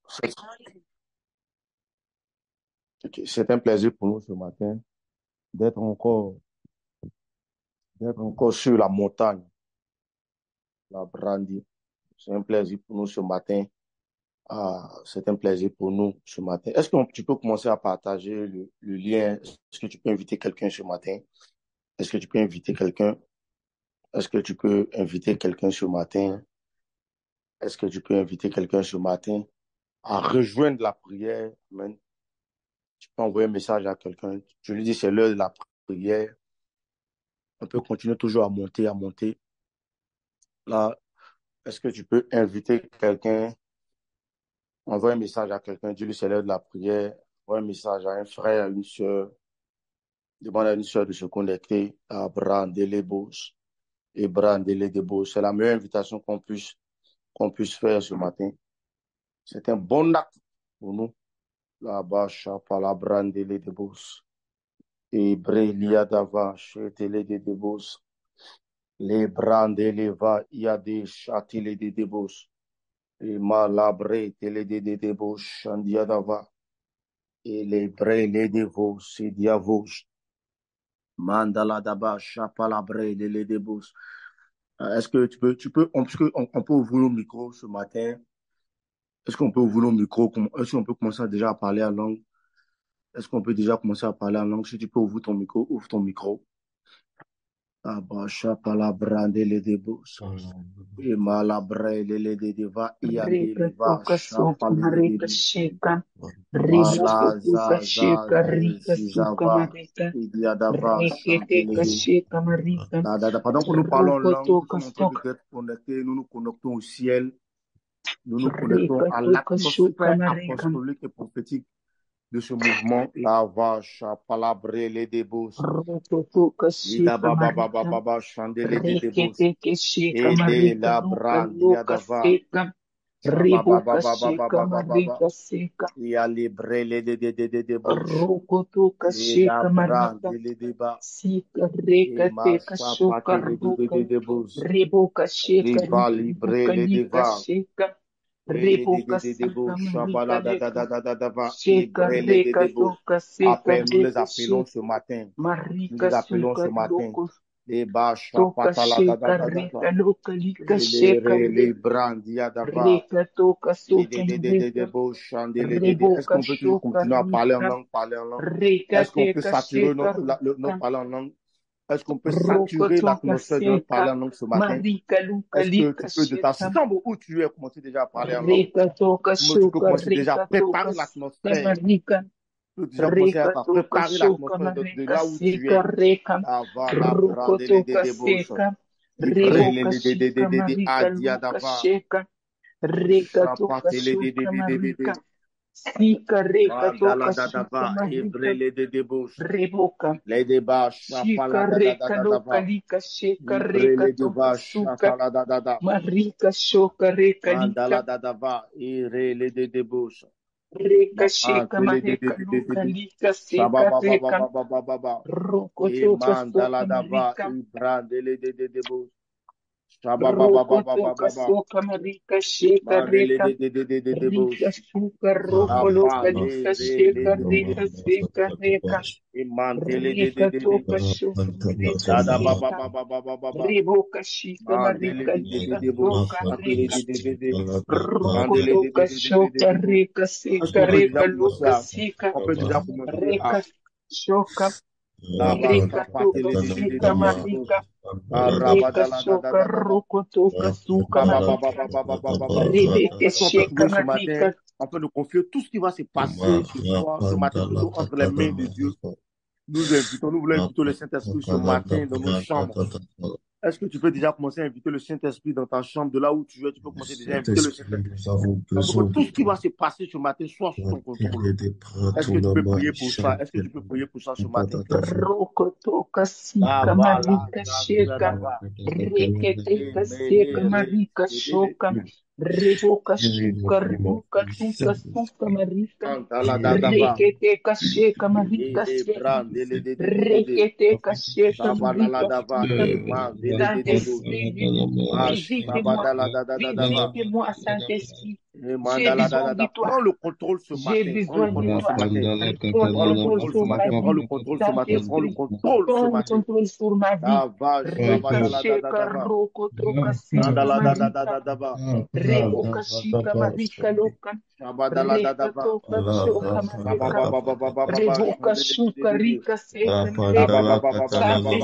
C'est c'est un plaisir pour nous ce matin d'être encore, d'être encore sur la montagne, la brandie. C'est un plaisir pour nous ce matin. C'est un plaisir pour nous ce matin. Est-ce que tu peux commencer à partager le lien? Est-ce que tu peux inviter quelqu'un ce matin? Est-ce que tu peux inviter quelqu'un? Est-ce que tu peux inviter quelqu'un ce matin? Est-ce que tu peux inviter quelqu'un ce matin à rejoindre la prière? Amen. Tu peux envoyer un message à quelqu'un. Je lui dis, c'est l'heure de la prière. On peut continuer toujours à monter, à monter. Là, est-ce que tu peux inviter quelqu'un, envoyer un message à quelqu'un, dis-lui c'est l'heure de la prière, envoyer un message à un frère, à une soeur, demande à une soeur de se connecter à Brandelebos et Brandelebos. C'est la meilleure invitation qu'on puisse faire ce matin. C'est un bon acte pour nous. Là-bas, Chapala Brandelebos et Brelia Davache et Teledebos. Les Brandeleva, Yade Chateledebos. Et Malabre Teledebos, Chandiadava. Et les bre les devos, c'est diavos. Mandala daba, chapalabre, les devos. Est-ce que on peut ouvrir nos micros ce matin? Est-ce qu'on peut ouvrir nos micros? Est-ce qu'on peut commencer déjà à parler en langue? Est-ce qu'on peut déjà commencer à parler en langue? Si tu peux ouvrir ton micro, ouvre ton micro. Aba, chapalabre, les devos. Et malabre, les deva, ia Rika deva, toka soka chapale, les marika devos. shika. Ribuku Mala, tuka za, za, shika ze, rika suka zizava, marika. idiadava, Rikete chantele. kashika marika. Pendant que nous parlons en Ruko langue, nous toka sommes en train soka. d'être connectés, nous nous connectons au ciel, nous nous connectons Rika à toka shuka l'atmosphère marika. apostolique et prophétique de ce mouvement. La vache, palabre, les débos, Ruko toka ida shika baba baba marika. baba, chandele de débos, Rikete kashika et les marika. la Luka brandia luka dava, seka. baba Ribuka baba baba shika baba baba, marika seka. et à libre les de débos, Ruko toka et la shika marika. brande les débats, Sika reka et teka marcha shuka pate les ruka. débos, Ribuka shika riba rika libre luka les lika débats. shika. Et les Ribuka sika dédés, marika Shabala da da lika. da da da da va, Shika Ibre les reka dédés, toka sika appelle, nous les reka appelons ce shika. matin. Nous Marika les appelons suka ce matin. ruku. Les bas, Toka Shapata la da da shika da da rika da. luka lika Et les shika ré, les rika. brandia da va. Rika toka Les suka marika. dédés, Chandé, les dédés. Est-ce Ribuka qu'on peut toujours shuka continuer à parler en rika. langue, parler en langue? Rika Est-ce qu'on peut teka saturer shika notre rika. parler en langue? Est-ce qu'on peut saturer Rokotoka l'atmosphère de notre seka, parler en langue ce matin? marika luka Est-ce que lika tu peux, de ta sheka, chambre où tu es, commencer déjà à parler en langue? reka toka Tu peux shuka, commencer déjà à reka toka préparer seka l'atmosphère. marika, Tu peux déjà commencer reka à toka préparer shuka l'atmosphère de marika là où tu seka es. reka, Dava la brande les rokotoka débauches. seka, Ibre reboka shika les marika adia luka dava. sheka, reka toka Chapate les shuka marika, sika reka toka mandala shuka dadava. marika, Ibre les débauches. reboka. Les débats. Shika Chapala reka loka dava. lika sheka Ibre reka les toka débats. suka Chatala dada. marika shoka reka lika Mandala dadava. Ire les débauches. reka shika Mantele mareka luka lika seka reka Shababababababababa. roko E toka soka mandala dava marika ibrandele de roko toka Shabababababababa. soka marika sheka Mandele reka de rika suka roko loka lika Apale sheka de rika seka reka E mantele rika toka soka marika Dada seka bababababababa. Riboka shika Mandele marika lika soka Apele rika de Mandele Rukutuka shoka rika Est-ce sika qu'on peut rika déjà commencer luka à, sika on peut déjà commencer rika à, shoka là-bas, rika tuka sika de marika rika shoka Arabadaladadadadaba. rukutuka suka marika ribeke Est-ce qu'on peut shika prier ce marika matin afin de confier tout ce qui va se passer ce soir, ce matin plutôt entre les mains de Dieu? Nous voulons inviter le Saint-Esprit ce matin dans nos chambres. Est-ce que tu peux déjà commencer à inviter le Saint-Esprit dans ta chambre, de là où tu es, tu peux commencer déjà à inviter le Saint-Esprit, Saint-Esprit. nous avons Afin que besoin tout de ce qui va toi. se passer ce matin soit sous ton contrôle. Est-ce que tu peux Pratolama prier pour ça? Ishan Est-ce que tu peux prier pour ça ce matin? rukutuka Ah, sika voilà, marika ça, shika riketeka sika marika shoka riboka shika ruka tuka suka marika rekete kasheka marika seka rekete kasheka marika seka Saint-Esprit, visitez-moi, visitez-moi, Saint-Esprit, J'ai besoin de toi. Prends le contrôle ce J'ai matin. Prends le besoin de contrôle ce toi. matin. Prends Prends le le contrôle contrôle ce sur ma matin. Prends le vie. contrôle ce matin. Prends le Saint-Esprit, contrôle ce prends le matin. contrôle sur ma vie. Ricochet, Carroco, Trocasika, Marica, Reboca, Chica, Marica, Loca, Reca, Toca, Choca, Marica, Reboca, Chuca, Rica, Seca, Marica. Saint-Esprit,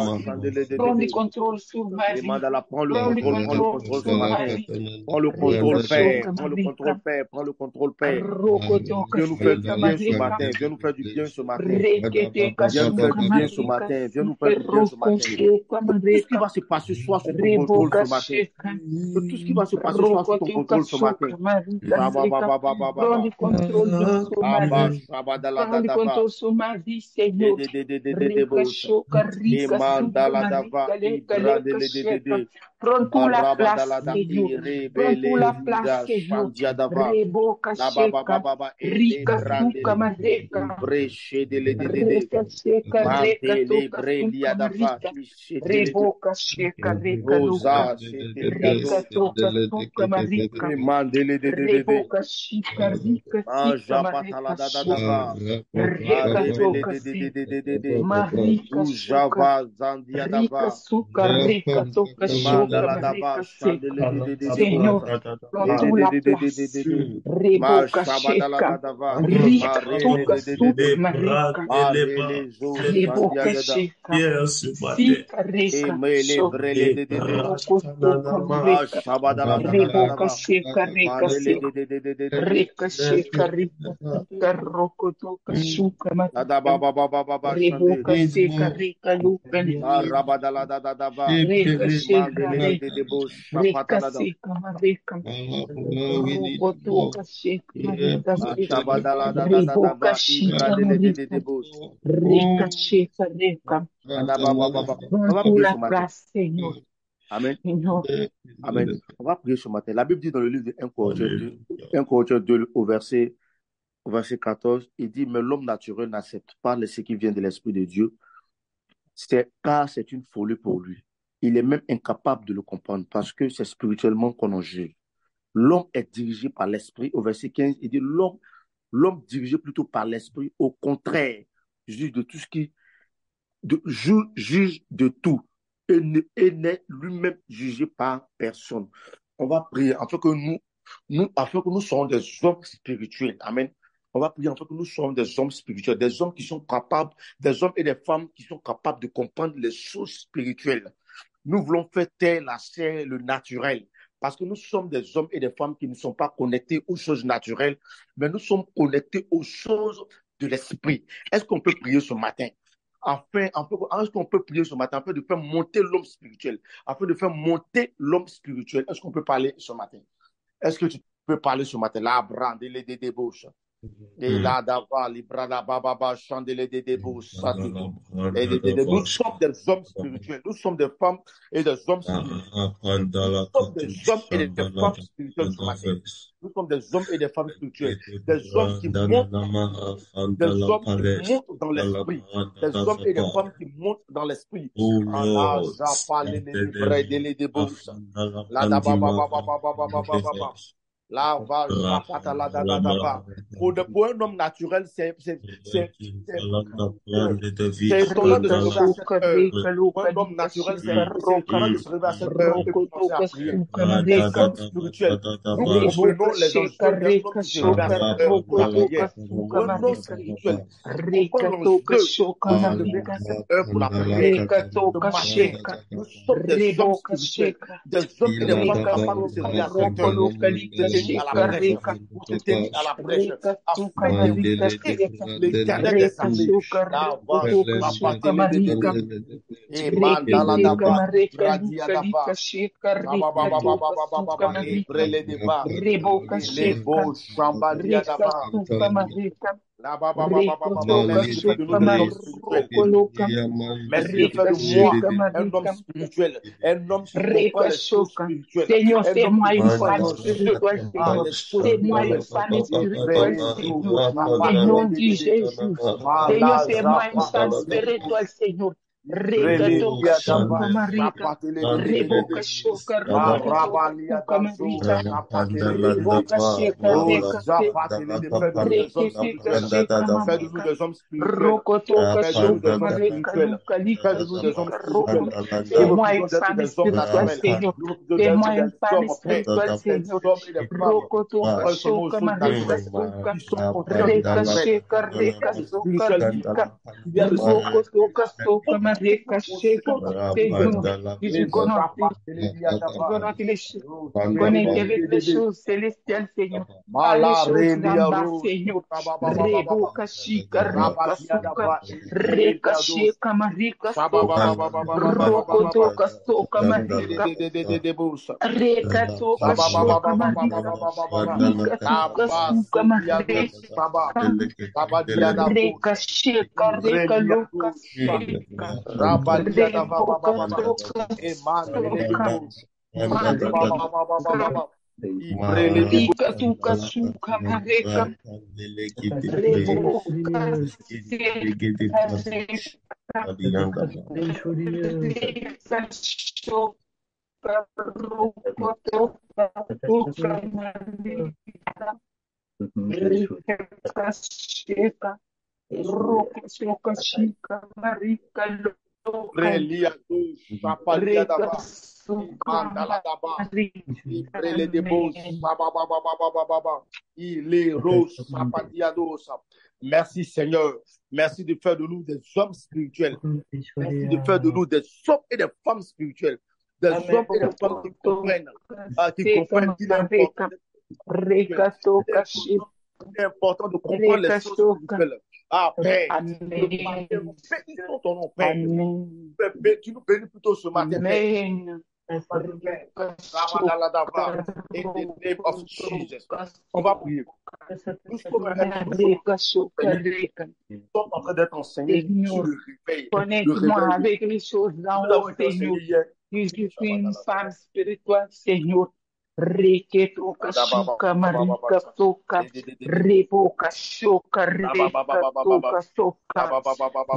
prends le contrôle sur ma vie. Prends le Prends le contrôle, prends le contrôle contrôle ce sur ma matin. vie. Prends le Reca, contrôle, Père. Choca, Prends le contrôle, Marica, Père. Prends le contrôle, Père. Carroco, Toca, Viens nous faire du Seca, bien ce Marica, matin. Viens nous faire du bien ce matin. Requete, Viens nous faire Cachuca, du bien ce Marica, matin. Viens nous faire Super du bien ce Roco, matin. Choca, Tout ce qui Marica, va se passer soit sous ton contrôle Reboca, ce matin. Checa, Que tout ce qui va se passer soit sous Roco, ton Toca, contrôle ce matin. Choca, Marica, Seca. Prends Baba. le contrôle sur ma vie. Prends le Abashabadaladadaba. contrôle sur ma vie, Seigneur. Rica, Dededededededebosha. Choca, Rica, Suca, Imandaladava Marica, Leca, Leca, Checa. ibradelededede. Prends toute la place, Marabadalada Seigneur. Prends toute irebele la place, lida Seigneur. shandiadava. Reboca, La baba Checa, baba ele Rica, Suca, brandele. Marica. Ibreshe delededede. Reka sheka reka Mantele toka suka breliadava marika. ishetelede. Reboka sheka reka luka. Rosa Reka sheteligado. toka suka marika. Mandele de. Reboka shika rika sika marika sheka. Japatalada. Reka Arebele toka sika. de. Marika shuka. Ujava Rika zandiadava. suka reka toka shuka Imandaladava marika seka. chandele de Seigneur, bosa. prends toute la place. Ma Reboka sheka. shabadaladava. Rika Marele toka de. suka marika. Marele zo Reboka sandiagada. sheka. Sika reka Emele sho. brele de. Roko toka Ma marika. Reboka shabadaladadadava. sheka reka Mandele seka. de. Reka sheka reka sika roko toka shuka marika. Baba shande. Reboka sheka reka luka Ma lika. rabadaladadava. Reka sheka Mandele reka. de bo Reka shapatalada. seka marika. Roko toka sheka marika seka. Reboka Shabadaladadadava. shika Ibrandele marika. de bo. Reka sheka reka. Baba. On Prends va toute prier la ce matin. place, Seigneur. Amen. Seigneur. Amen. On va prier ce matin. La Bible dit dans le livre de 1 Corinthiens 2 au verset 14, il dit, mais l'homme naturel n'accepte pas ce qui vient de l'Esprit de Dieu, car c'est une folie pour lui. Il est même incapable de le comprendre parce que c'est spirituellement qu'on en juge. L'homme est dirigé par l'Esprit. Au verset 15, il dit, l'homme dirigé plutôt par l'Esprit, au contraire, juge de tout ce qui, juge de tout et n'est lui-même jugé par personne. On va prier afin que nous soyons des hommes spirituels. Amen. On va prier afin que nous soyons des hommes spirituels, des hommes qui sont capables, des hommes et des femmes qui sont capables de comprendre les choses spirituelles. Nous voulons faire taire la chair, le naturel, parce que nous sommes des hommes et des femmes qui ne sont pas connectés aux choses naturelles, mais nous sommes connectés aux choses de l'esprit. Est-ce qu'on peut prier ce matin? Est-ce qu'on peut prier ce matin afin de faire monter l'homme spirituel, afin de faire monter l'homme spirituel? Est-ce qu'on peut parler ce matin? Est-ce que tu peux parler ce matin? Là, brandele de débauche. Et là, d'avoir les bras là, baba, chandele de débauche. Nous sommes des hommes spirituels. Nous sommes des femmes et des hommes spirituels. Nous sommes des hommes et des femmes spirituelles ce matin. Nous sommes des hommes et des femmes spirituelles. Des hommes qui montent dans l'esprit. Des hommes et des femmes qui montent dans l'esprit. Allah, j'appelle les vrais délais de bouche. Là, baba. Là, va, j'appelle la dada. Pour un homme naturel, c'est étonnant de se lever à cette heure. Pour un homme naturel, c'est étonnant de se lever à cette heure et commencer à prier. Des hommes spirituels, nous comprenons les enjeux d'un homme qui se lève à cette heure pour la prière. Pour un homme spirituel, nous comprenons l'enjeu de se lever à cette heure pour la prière. Ce matin, nous sommes des hommes spirituels, des hommes et des femmes capables de se lever à cette heure pour se tenir à la brèche, pour se tenir à la brèche, afin d'éviter l'éternel des armées. Là, va, et mandala daba, radia daba, brele deba, les beaux chambalia daba. Merci de nous donner merci de faire de moi un homme spirituel, un homme qui comprend les choses spirituelles. Seigneur, fais-moi une femme spirituelle, Seigneur. Fais-moi une femme spirituelle, Seigneur. Au nom de Jésus. Seigneur, fais-moi une femme spirituelle, Seigneur. Reka toka shuka marika. Reboka shuka reka toka marika. Reboka sheka reka seka. Reke tika sheka marika. Roko toka shuka marika. Luka lika shuka roko. Fais-moi une femme spirituelle, Seigneur. Fais-moi une femme spirituelle, Seigneur. Roko toka shuka marika suka. Reka sheka reka suka rika. Roko toka suka marika sheka. Seigneur, je suis connecté. Connecté avec les choses célestiales, Seigneur. Pas les choses d'en bas, Seigneur. Rebo kashika rika suka. Reka sheka marika soka. Roko toka soka marika. Reka toka shoka marika. Rika toka suka marika. Reka sheka reka luka sheka. Reboka toka soka marika. Rika tuka suka marika. Reboka sheka reka shoka roko toka suka marika. Rika sheka roko soka shika marika loka. Rika suka marika. Merci Seigneur. Merci de faire de nous des hommes spirituels. Merci de faire de nous des hommes et des femmes spirituelles. Des hommes et des femmes qui comprennent qu'il est important de comprendre les choses spirituelles. Ah, Père, bénissons ton nom, Père. Tu nous bénis plutôt ce matin, Père. In the name of Jesus. On va prier. Nous sommes en train d'être enseignés sur le réveil. Connecte-moi avec les choses d'en haut, Seigneur. Je suis une femme spirituelle, Seigneur. Reketo kashuka marika soka reboka shoka reka soka soka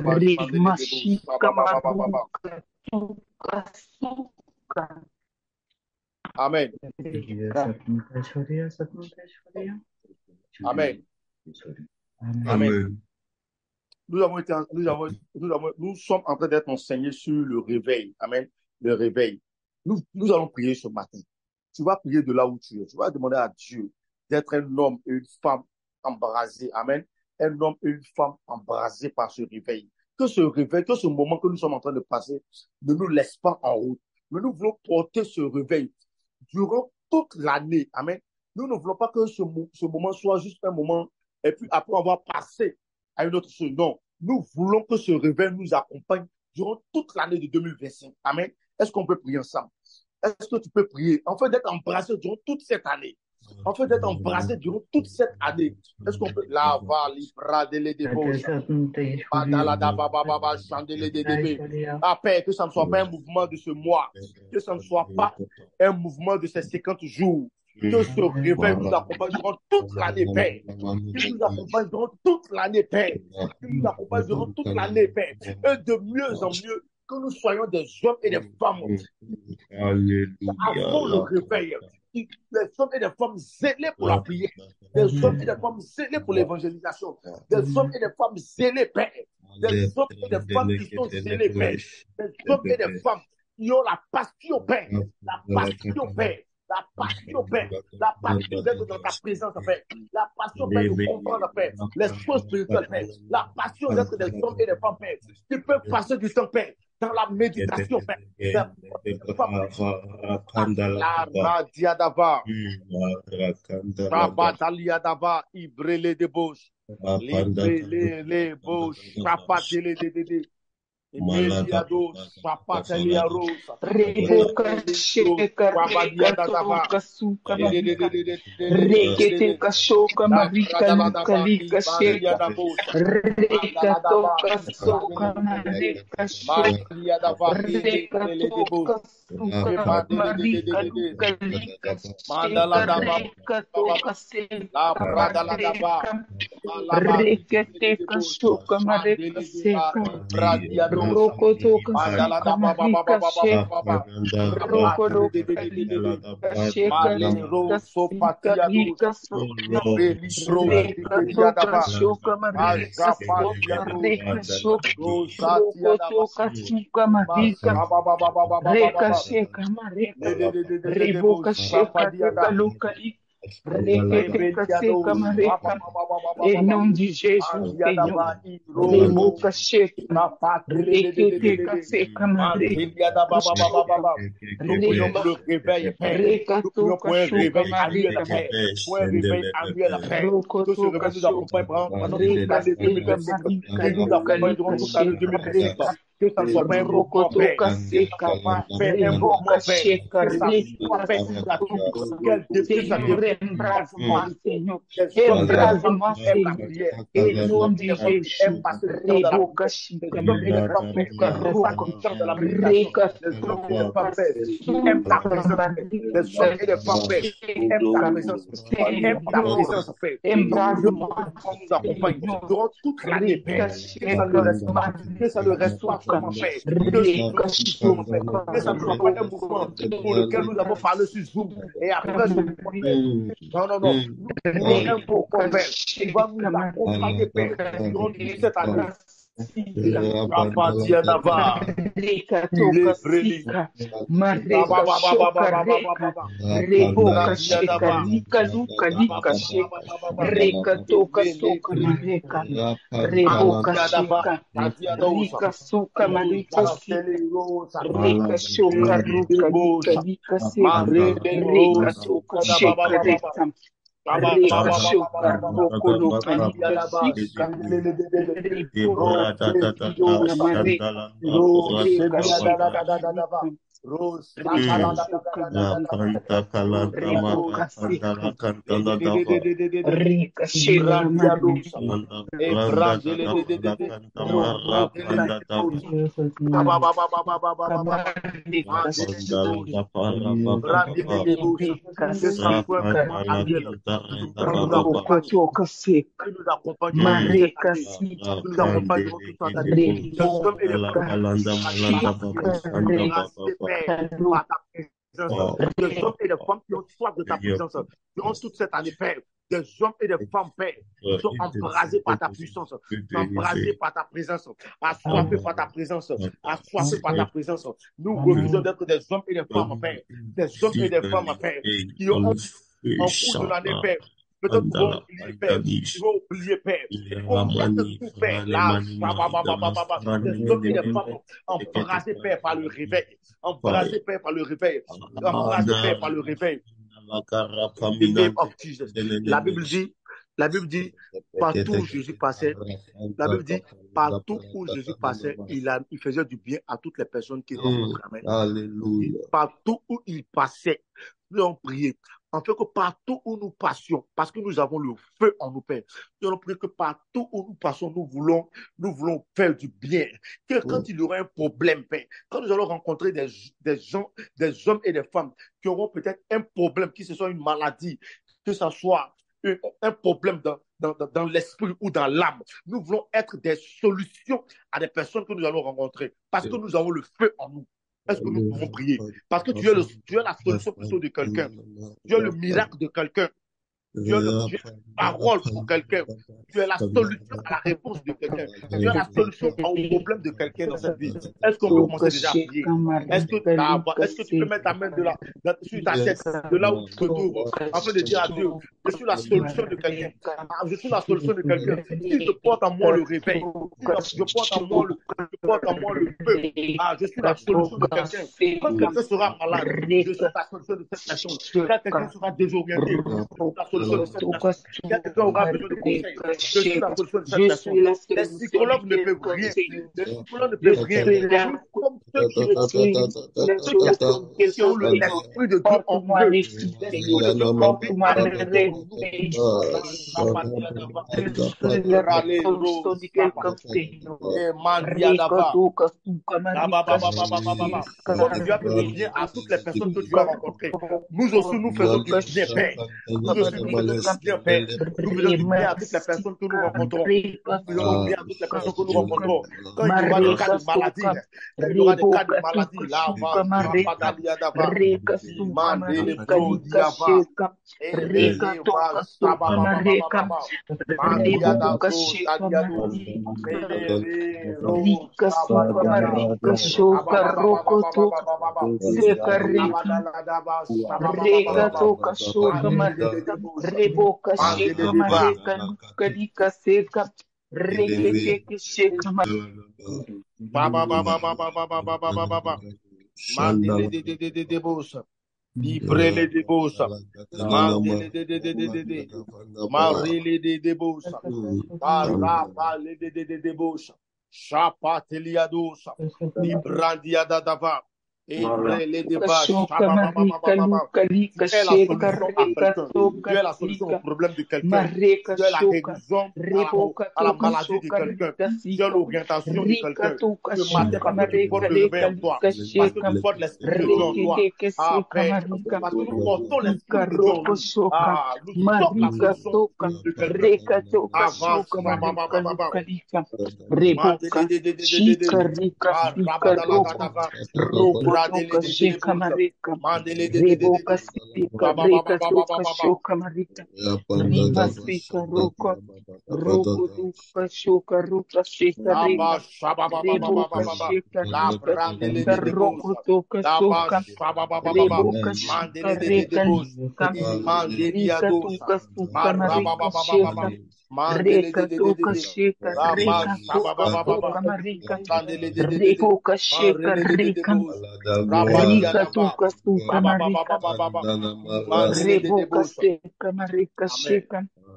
remashika maruka soka soka. Amen. Amen. Amen. Nous sommes en train d'être enseignés sur le réveil. Amen. Le réveil. Nous allons prier ce matin. Tu vas prier de là où tu es. Tu vas demander à Dieu d'être un homme et une femme embrasés. Amen. Un homme et une femme embrasés par ce réveil. Que ce réveil, que ce moment que nous sommes en train de passer ne nous laisse pas en route. Mais nous voulons porter ce réveil durant toute l'année. Amen. Nous ne voulons pas que ce moment soit juste un moment et puis après avoir passé à une autre chose. Non. Nous voulons que ce réveil nous accompagne durant toute l'année de 2025. Amen. Est-ce qu'on peut prier ensemble? Est-ce que tu peux prier? En fait, d'être embrassé durant toute cette année. En fait, d'être embrassé durant toute cette année. Est-ce qu'on peut... La valibra de Ah, Père, que ça ne soit pas un mouvement de ce mois. Que ça ne soit pas un mouvement de ces 50 jours. Que ce réveil nous accompagne durant toute l'année, Père. Qu'il nous accompagne durant toute l'année, Père. Qu'il nous accompagne durant toute l'année, Père. Et de mieux en mieux, que nous soyons des hommes et des femmes. Avant le réveil, des hommes et des femmes zélés pour la prière, des hommes et des femmes zélés pour l'évangélisation, des hommes et des femmes zélés, Père, des hommes et des femmes qui sont zélés, Père, des hommes et des femmes qui ont la passion, Père, la passion, Père. La passion, Père, la passion d'être dans ta présence, Père, la passion, Père, de comprendre, Père, les choses spirituelles, Père, la passion d'être des hommes et des femmes, Père, qui peuvent passer du temps, Père, dans la méditation, Père. La radiadava, rabataliadava, ibrele de bouche, les bouches, rapatele de Imediado, sapatelia rosa, reboka sheka reka toka suka marika rekete kashoka marika luka lika sheka reka toka suka marika sheka reka toka suka marika luka lika sheka reka toka sheka Rekete kashuka mareka seka. Rokoto kashuka mareka sheka. Rokoro kasheka reka seka rika sukma. Reka toka shuka mareka seka reka shuka. Rokoto kashuka mareka. Reka sheka mareka. Reboka sheka reka luka. Em nome de Jesus, Senhor. Reboca checa. Requeteca seca, mareca. Nous prions pour le réveil, Père. Nous prions pour un réveil annuel, Père. Pour un réveil annuel, Père. Que ce réveil nous accompagne pendant toute l'année 2025. Que nous accompagne durant toute l'année 2025. Que ça ne soit pas un mouvement, Père. Que ça ne soit pas un mouvement, Père. Que ça soit fait signature. Quel début ça devrait Senhor. Embrase-moi, Senhor. Em nome de Jesus. Reboca chica. Embrase-moi. Durant toute l'année, Père. Que ça ne reste pas seulement, Père. Que ça ne soit pas un mouvement pour lequel nous avons parlé sur Zoom. Et après, non. Nous un beau Père. Tu vas nous accompagner, Père, durant toute cette année. Des hommes et des femmes qui ont soif de ta présence durant toute cette année, Père. Des hommes et des femmes, Père, qui sont embrasés par ta puissance, embrasés par ta présence, assoiffés par ta présence, assoiffés par ta présence. Nous refusons d'être des hommes et des femmes, Père. Des hommes et des femmes, Père, qui ont en cours de l'année, Père. Peut-être qu'ils vont oublier, Père. Ils vont oublier, Père. On jette tout, Père. Là, des hommes et des femmes embrasés, Père, par le réveil. Embrasés, Père, par le réveil. Embrasés, Père, par le réveil. La Bible dit, partout où Jésus passait, la Bible dit, partout où Jésus passait, il faisait du bien à toutes les personnes qui rencontraient. Alléluia. Partout où il passait, nous avons prié. En fait que partout où nous passions, parce que nous avons le feu en nous, Père, nous allons prier que partout où nous passons, nous voulons faire du bien. Que quand il y aura un problème, Père, quand nous allons rencontrer des gens, des hommes et des femmes qui auront peut-être un problème, que ce soit une maladie, que ce soit un problème dans l'esprit ou dans l'âme, nous voulons être des solutions à des personnes que nous allons rencontrer, parce que nous avons le feu en nous. Est-ce que nous pouvons prier? Parce que tu es la solution plutôt de quelqu'un. Tu es le miracle de quelqu'un. Tu es la parole pour quelqu'un. Tu es la solution à la réponse de quelqu'un. Tu es la solution au problème de quelqu'un dans cette vie. Est-ce qu'on peut commencer déjà à prier? Est-ce que tu peux mettre ta main sur ta tête, de là où tu te trouves, afin de dire à Dieu, je suis la solution de quelqu'un. Je suis la solution de quelqu'un. Si je porte en moi le réveil, si je porte en moi le feu, je suis la solution de quelqu'un. Quand quelqu'un sera malade, je suis la solution de cette personne. Quand quelqu'un sera désorienté, je suis la solution de cette personne. Quelqu'un aura besoin de conseils, je suis la solution de cette personne. Les psychologues ne peuvent rien. Les psychologues ne peuvent rien. Comme ceux qui ont l'esprit de Dieu en eux. Comme tu as fait du bien à toutes les personnes que tu as rencontrées, nous aussi nous faisons du bien, Père. Nous aussi nous faisons du bien, Père. Nous faisons du bien à toutes les personnes personnes que nous rencontrons. Nous prions bien à toutes les personnes que nous rencontrons. Quand il y aura des cas de maladie, quand il y aura des cas de maladie, là, Librele de bosa, mandele de marile de bosa, barabale de bosa, chapatelia dosa, librandia da dava, ebrele de bas, tu es la solution au problème de quelqu'un, tu es la guérison à la maladie de quelqu'un, tu es l'orientation de quelqu'un. Ce matin, parce que tu portes le réveil en toi, parce que tu portes l'esprit de Dieu en toi. Ah, Père, parce que nous portons l'esprit de Dieu en nous. Ah, nous sommes la solution de quelqu'un. Avance,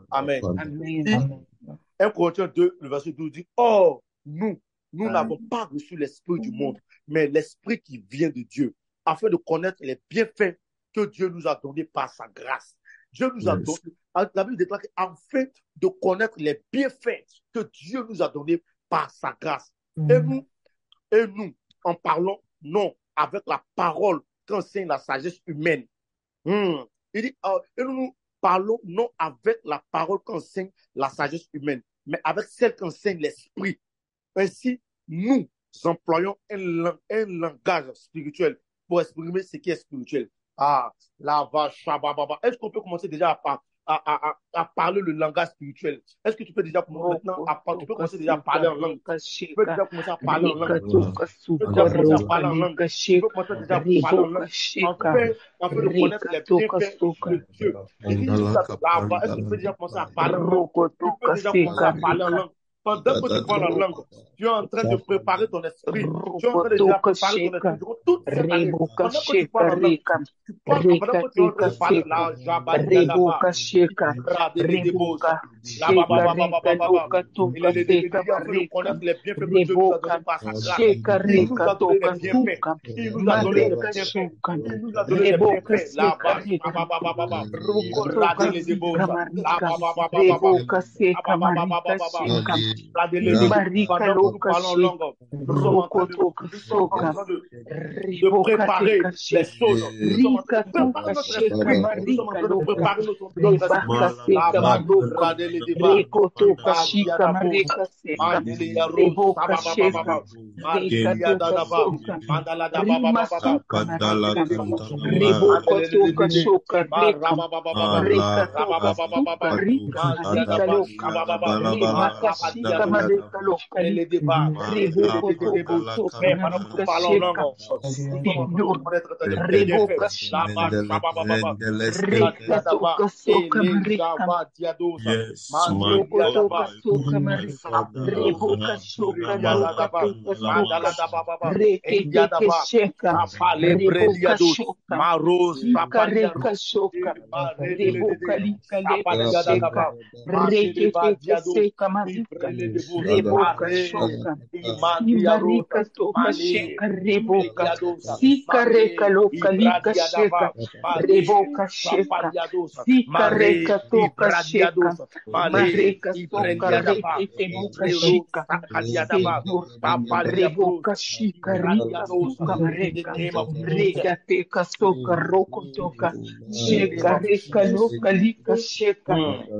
Amen. Amen. 1 Corinthiens 2, le verset 12 dit, or, nous n'avons pas reçu l'esprit du monde, mais l'esprit qui vient de Dieu, afin de connaître les bienfaits que Dieu nous a donnés par sa grâce. Dieu nous a donné, la Bible déclare afin de connaître les bienfaits que Dieu nous a donnés par sa grâce. Et nous, en parlons, non, avec la parole qu'enseigne la sagesse humaine. Il dit, et nous parlons non avec la parole qu'enseigne la sagesse humaine, mais avec celle qu'enseigne l'esprit. Ainsi, nous employons un langage spirituel pour exprimer ce qui est spirituel. Ah, la vache, est-ce qu'on peut commencer déjà à parler le langage spirituel? Est-ce que tu peux déjà maintenant, tu peux commencer déjà à parler en langue? Tu peux déjà commencer à parler en langue. Tu peux déjà commencer à parler en langue. Tu peux commencer déjà à parler en langue. Afin de connaître les bienfaits de Dieu. Est-ce que tu peux déjà commencer à parler en langue? Tu peux déjà commencer à parler en langue. Pendant que tu parles en langue, tu es en train de préparer ton esprit. Tu es en train de déjà préparer ton esprit. Toute cette année, pendant que tu parles en langue, tu parles pendant que tu es en train de parler là, connaître les bienfaits que Dieu nous a donnés par sa grâce. Il nous a donné les bienfaits. Il nous a donné les bienfaits. Il nous a donné les bienfaits. Là-bas, de préparer les choses. Nous sommes en train de préparer notre esprit. Nous sommes en train de préparer sheka, reboka shoka, simarika toka sheka, reboka, sika reka loka lika sheka, reboka sheka, sika reka toka sheka, mareka soka reke teboka shika, Senhor, reboka shika rika suka mareka, reka teka soka roko toka, sheka reka loka lika sheka,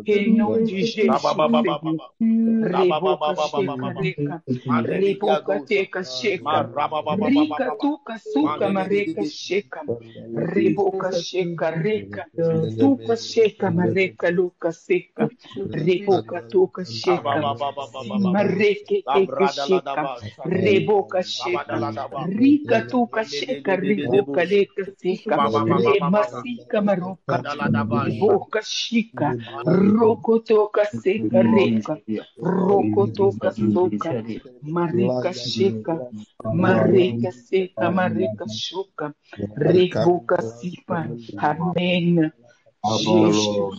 em nome de Jesus, Senhor. Reboca checa reca, reboca teca checa, rica tuca suca mareca checa, reboca checa reca, tuca checa mareca luca seca, reboca tuca checa, si mareque teca checa, reboca checa, rica tuca checa, reboca leca seca, remasica maroca, reboca chica, roco toca seca reca, Rokotoka soka, marika sheka, marika seka, marika shoka, reboka sipa, amém. Jesus,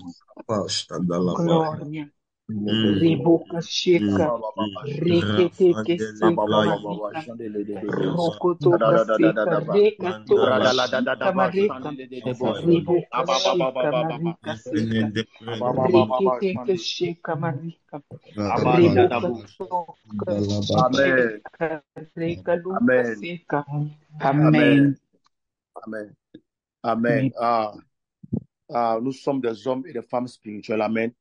glória. Reboka sheka, reketeke seka, marika, rokotoka seka, reka toka shika, marika, reboka shika, marika seka, reketeke sheka, marika. Reboka toka Amen. sheka, reka luka Amen. seka. Amen. Amen. Amen. Amen. Nous sommes des hommes et des femmes spirituels. Amen.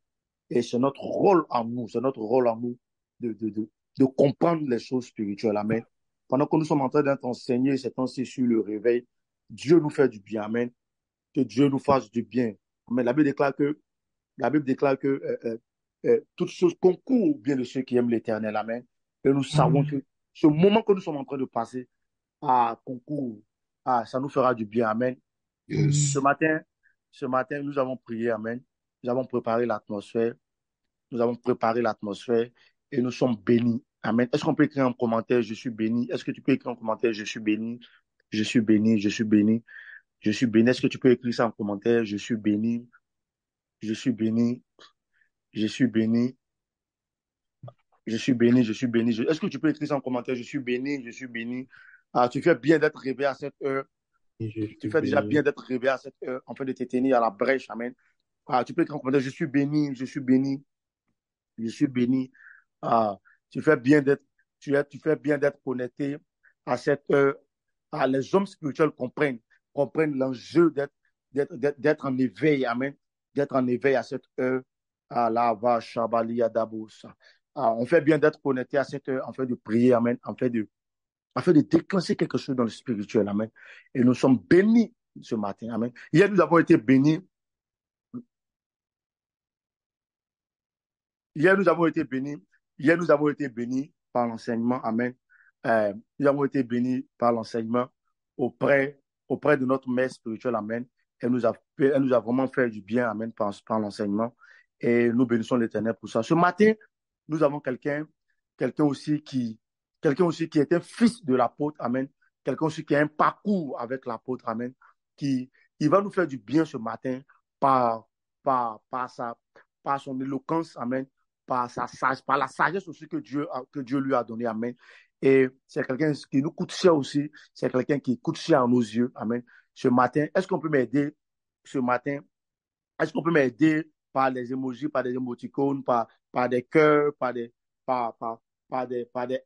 Et c'est notre rôle en nous, c'est notre rôle en nous de comprendre les choses spirituelles. Amen. Pendant que nous sommes en train d'être enseignés ces temps-ci sur le réveil, Dieu nous fait du bien. Amen. Que Dieu nous fasse du bien. Amen. La Bible déclare que toutes choses concourent au bien de ceux qui aiment l'Éternel. Amen. Et nous savons que ce moment que nous sommes en train de passer à concours, ça nous fera du bien. Amen. Ce matin, nous avons prié. Amen. Nous avons préparé l'atmosphère. Nous avons préparé l'atmosphère et nous sommes bénis. Amen. Est-ce qu'on peut écrire en commentaire, je suis béni? Est-ce que tu peux écrire en commentaire, je suis béni? Je suis béni, je suis béni, je suis béni. Est-ce que tu peux écrire ça en commentaire, je suis béni, je suis béni, je suis béni, je suis béni, je suis béni. Est-ce que tu peux écrire ça en commentaire, je suis béni, je suis béni? Tu fais bien d'être réveillé à cette heure. Tu fais déjà bien d'être réveillé à cette heure, en train de te tenir à la brèche. Amen. Tu peux écrire en commentaire, je suis béni, je suis béni, je suis béni. Ah, tu fais bien d'être, tu fais bien d'être connecté à cette heure. Les hommes spirituels comprennent l'enjeu d'être en éveil. Amen. D'être en éveil à cette heure. La va Shabali Adabosa. On fait bien d'être connecté à cette heure, en fait de prier. Amen. En fait de déclencher quelque chose dans le spirituel. Amen. Et nous sommes bénis ce matin. Amen. Hier, nous avons été bénis. Hier, nous avons été bénis. Hier, nous avons été bénis par l'enseignement. Amen. Nous avons été bénis par l'enseignement auprès de notre mère spirituelle. Amen. Elle nous a vraiment fait du bien. Amen. Par l'enseignement. Et nous bénissons l'Éternel pour ça. Ce matin, nous avons quelqu'un aussi qui est un fils de l'apôtre. Amen. Quelqu'un aussi qui a un parcours avec l'apôtre. Amen. Il va nous faire du bien ce matin par, par son éloquence. Amen. Par la sagesse aussi que Dieu lui a donnée. Amen. Et c'est quelqu'un qui nous coûte cher aussi. C'est quelqu'un qui coûte cher à nos yeux. Amen. Ce matin, est-ce qu'on peut m'aider ce matin? Est-ce qu'on peut m'aider par des emojis, par des émoticônes, par des cœurs, par des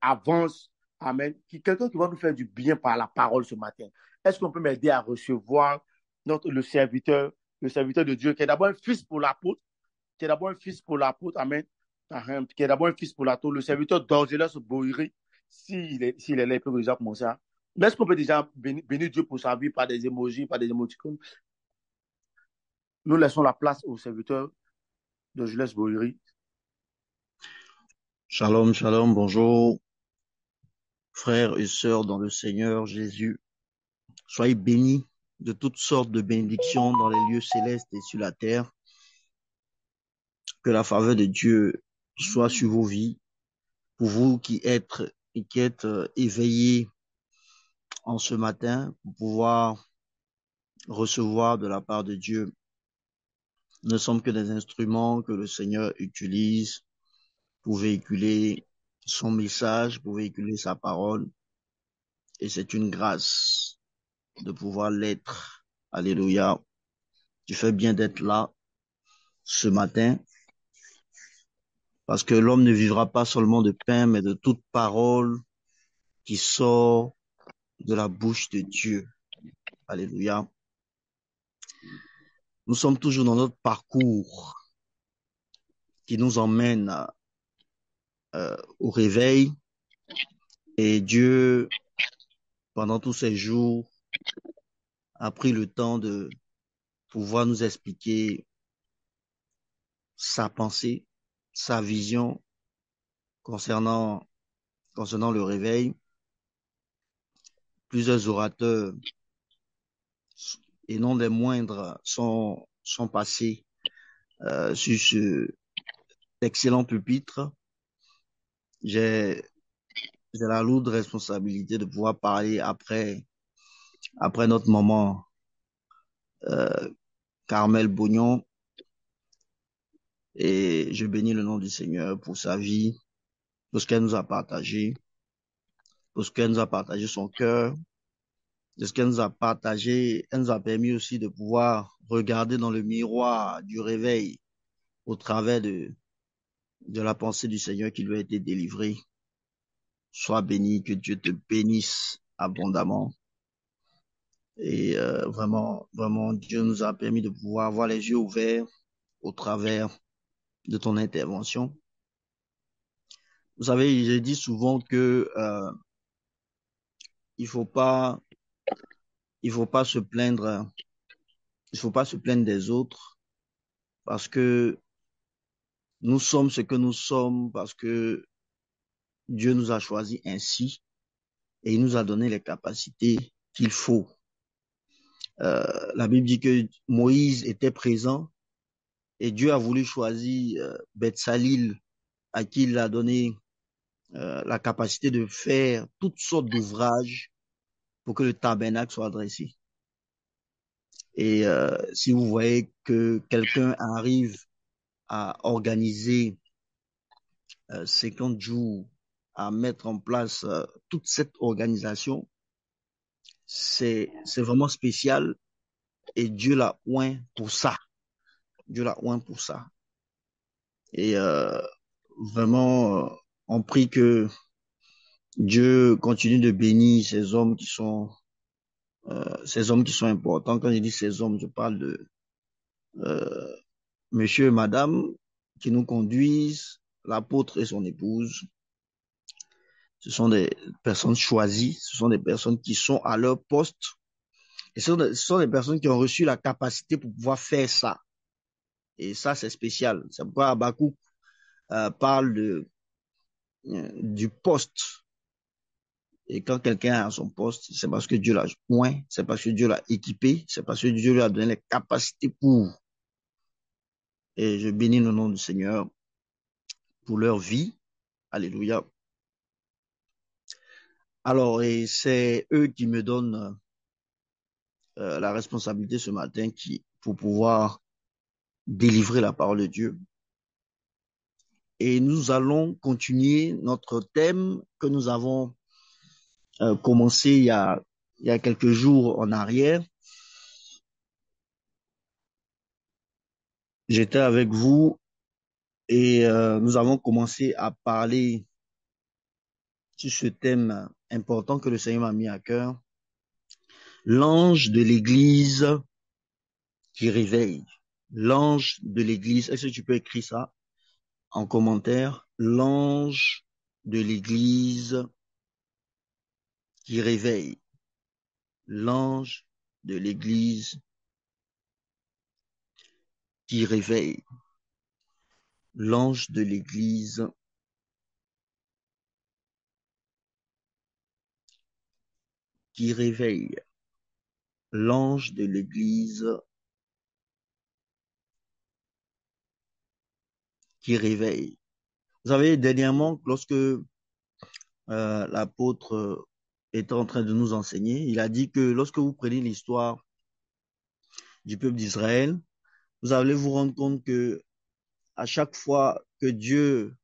avances? Amen. Quelqu'un qui va nous faire du bien par la parole ce matin. Est-ce qu'on peut m'aider à recevoir le serviteur de Dieu, qui est d'abord un fils pour l'apôtre, qui est d'abord un fils pour l'apôtre, amen, qui est d'abord un fils pour l'apôtre, le serviteur d'Orgelas Boiri, s'il est là, il peut déjà commencer. Mais est-ce qu'on peut déjà bénir Dieu pour sa vie par des émojis, par des émoticônes? Nous laissons la place au serviteur d'Orgelas Boiri. Shalom, shalom, bonjour, frères et sœurs dans le Seigneur Jésus. Soyez bénis de toutes sortes de bénédictions dans les lieux célestes et sur la terre. Que la faveur de Dieu soit sur vos vies. Pour vous qui êtes éveillés en ce matin, pour pouvoir recevoir de la part de Dieu. Nous ne sommes que des instruments que le Seigneur utilise pour véhiculer son message, pour véhiculer sa parole. Et c'est une grâce de pouvoir l'être. Alléluia. Tu fais bien d'être là ce matin, parce que l'homme ne vivra pas seulement de pain, mais de toute parole qui sort de la bouche de Dieu. Alléluia. Nous sommes toujours dans notre parcours qui nous emmène au réveil, et Dieu, pendant tous ces jours, a pris le temps de pouvoir nous expliquer sa pensée, sa vision concernant le réveil. Plusieurs orateurs, et non des moindres, sont passés sur ce excellent pupitre. J'ai la lourde responsabilité de pouvoir parler après notre maman Carmel Bognon, et je bénis le nom du Seigneur pour sa vie, pour ce qu'elle nous a partagé, pour ce qu'elle nous a partagé son cœur, de ce qu'elle nous a partagé. Elle nous a permis aussi de pouvoir regarder dans le miroir du réveil au travers de la pensée du Seigneur qui lui a été délivrée. Sois béni, que Dieu te bénisse abondamment. Et vraiment, Dieu nous a permis de pouvoir avoir les yeux ouverts au travers de ton intervention. Vous savez, je dis souvent que il faut pas se plaindre, des autres, parce que nous sommes ce que nous sommes, parce que Dieu nous a choisis ainsi, et il nous a donné les capacités qu'il faut. La Bible dit que Moïse était présent, et Dieu a voulu choisir Betsalil, à qui il a donné la capacité de faire toutes sortes d'ouvrages pour que le tabernacle soit dressé. Et si vous voyez que quelqu'un arrive à organiser 50 jours, à mettre en place toute cette organisation, c'est vraiment spécial, et Dieu l'a oint pour ça. Dieu l'a oint pour ça. Et vraiment, on prie que Dieu continue de bénir ces hommes qui sont importants. Quand je dis ces hommes, je parle de monsieur et madame qui nous conduisent, l'apôtre et son épouse. Ce sont des personnes choisies, ce sont des personnes qui sont à leur poste, et ce sont des personnes qui ont reçu la capacité pour pouvoir faire ça. Et ça, c'est spécial. C'est pourquoi Habakkuk parle du poste. Et quand quelqu'un est à son poste, c'est parce que Dieu l'a oint, c'est parce que Dieu l'a équipé, c'est parce que Dieu lui a donné les capacités pour. Et je bénis le nom du Seigneur pour leur vie. Alléluia. Alors, et c'est eux qui me donnent la responsabilité ce matin pour pouvoir délivrer la parole de Dieu. Et nous allons continuer notre thème que nous avons commencé il y a quelques jours en arrière. J'étais avec vous, et nous avons commencé à parler sur ce thème important que le Seigneur m'a mis à cœur. L'ange de l'Église qui réveille. L'ange de l'Église. Est-ce que tu peux écrire ça en commentaire? L'ange de l'Église qui réveille. L'ange de l'Église qui réveille. L'ange de l'Église qui réveille. L'ange de l'Église qui réveille. Vous savez, dernièrement, lorsque l'apôtre était en train de nous enseigner, il a dit que lorsque vous prenez l'histoire du peuple d'Israël, vous allez vous rendre compte que à chaque fois que Dieu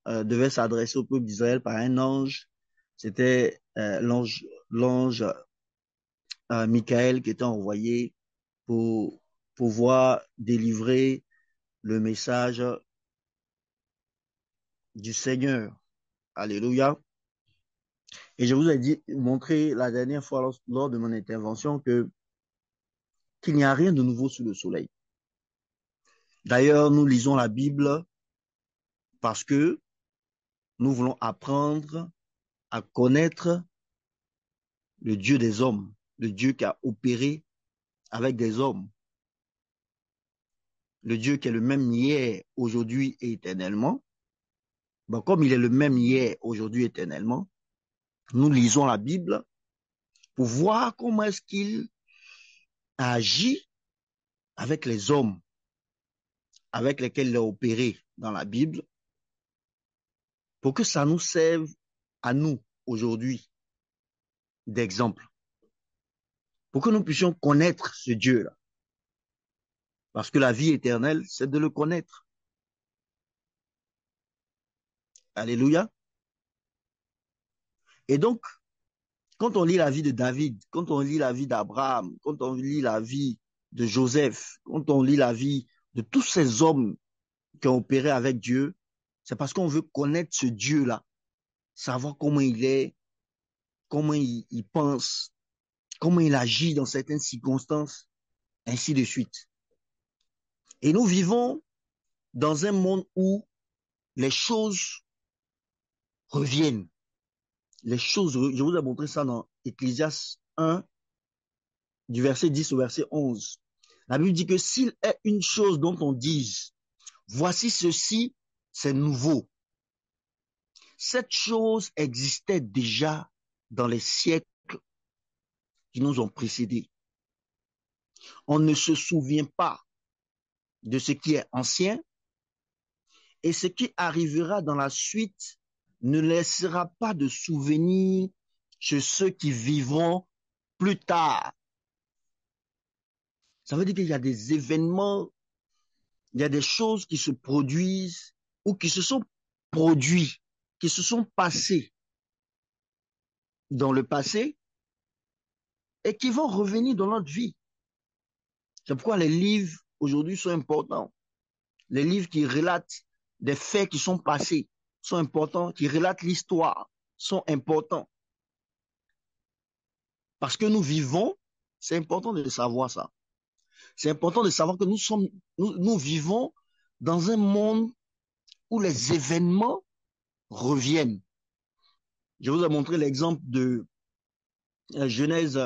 devait s'adresser au peuple d'Israël par un ange. C'était l'ange Michael qui était envoyé pour pouvoir délivrer le message du Seigneur. Alléluia. Et je vous ai montré la dernière fois lors de mon intervention qu'il n'y a rien de nouveau sous le soleil. D'ailleurs, nous lisons la Bible parce que nous voulons apprendre à connaître le Dieu des hommes, le Dieu qui a opéré avec des hommes, le Dieu qui est le même hier, aujourd'hui et éternellement. Bon, comme il est le même hier, aujourd'hui et éternellement, nous lisons la Bible pour voir comment est-ce qu'il agit avec les hommes avec lesquels il a opéré dans la Bible, pour que ça nous serve à nous aujourd'hui d'exemple, pour que nous puissions connaître ce Dieu-là. Parce que la vie éternelle, c'est de le connaître. Alléluia. Et donc, quand on lit la vie de David, quand on lit la vie d'Abraham, quand on lit la vie de Joseph, quand on lit la vie de tous ces hommes qui ont opéré avec Dieu, c'est parce qu'on veut connaître ce Dieu-là, savoir comment il est, comment il pense, comment il agit dans certaines circonstances, ainsi de suite. Et nous vivons dans un monde où les choses reviennent. Les choses, je vous ai montré ça dans Ecclésiaste 1, du verset 10 au verset 11. La Bible dit que s'il est une chose dont on dise, voici ceci, c'est nouveau. Cette chose existait déjà dans les siècles qui nous ont précédés. On ne se souvient pas de ce qui est ancien et ce qui arrivera dans la suite ne laissera pas de souvenirs chez ceux qui vivront plus tard. Ça veut dire qu'il y a des événements, il y a des choses qui se produisent ou qui se sont produits, qui se sont passés dans le passé et qui vont revenir dans notre vie. C'est pourquoi les livres aujourd'hui sont importants. Les livres qui relatent des faits qui sont passés sont importants, qui relatent l'histoire sont importants. Parce que nous vivons, c'est important de savoir ça. C'est important de savoir que nous vivons dans un monde où les événements reviennent. Je vous ai montré l'exemple de Genèse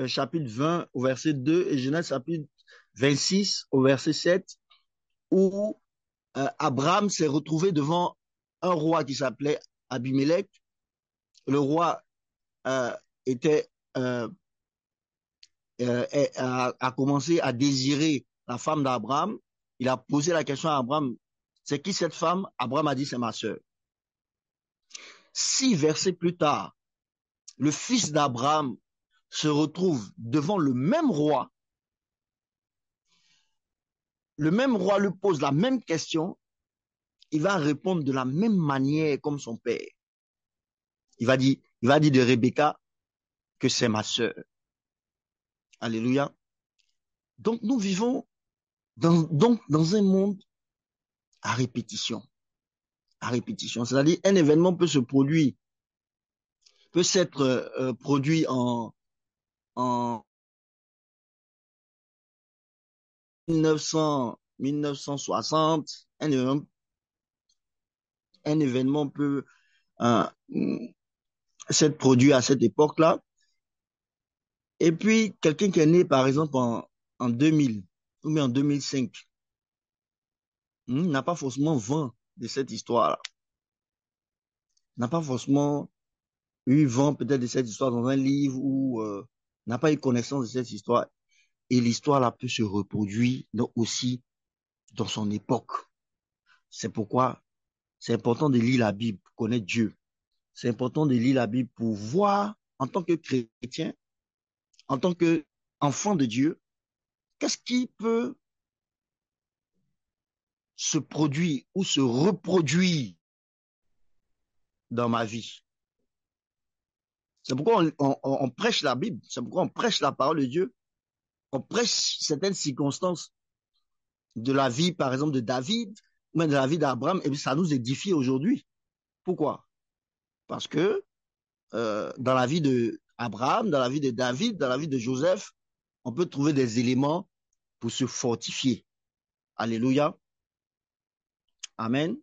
chapitre 20 au verset 2 et Genèse chapitre 26 au verset 7, où Abraham s'est retrouvé devant un roi qui s'appelait Abimelech. Le roi était a commencé à désirer la femme d'Abraham. Il a posé la question à Abraham, c'est qui cette femme? Abraham a dit, c'est ma sœur. 6 versets plus tard, le fils d'Abraham se retrouve devant le même roi. Le même roi lui pose la même question. Il va répondre de la même manière comme son père. Il va dire de Rebecca que c'est ma sœur. Alléluia. Donc nous vivons dans un monde à répétition. À répétition. C'est-à-dire un événement peut se produire, peut s'être produit en 1960. Un événement peut s'être produit à cette époque-là. Et puis, quelqu'un qui est né, par exemple, en 2000 ou bien en 2005, n'a pas forcément vent de cette histoire-là. N'a pas forcément eu vent peut-être de cette histoire dans un livre ou n'a pas eu connaissance de cette histoire. Et l'histoire-là peut se reproduire aussi dans son époque. C'est pourquoi c'est important de lire la Bible, pour connaître Dieu. C'est important de lire la Bible pour voir, en tant que chrétien, en tant qu'enfant de Dieu, qu'est-ce qui peut se produire ou se reproduire dans ma vie. C'est pourquoi on prêche la Bible, c'est pourquoi on prêche la parole de Dieu, on prêche certaines circonstances de la vie, par exemple, de David, ou même de la vie d'Abraham, et puis ça nous édifie aujourd'hui. Pourquoi? Parce que dans la vie d'Abraham, dans la vie de David, dans la vie de Joseph, on peut trouver des éléments pour se fortifier. Alléluia. Amen.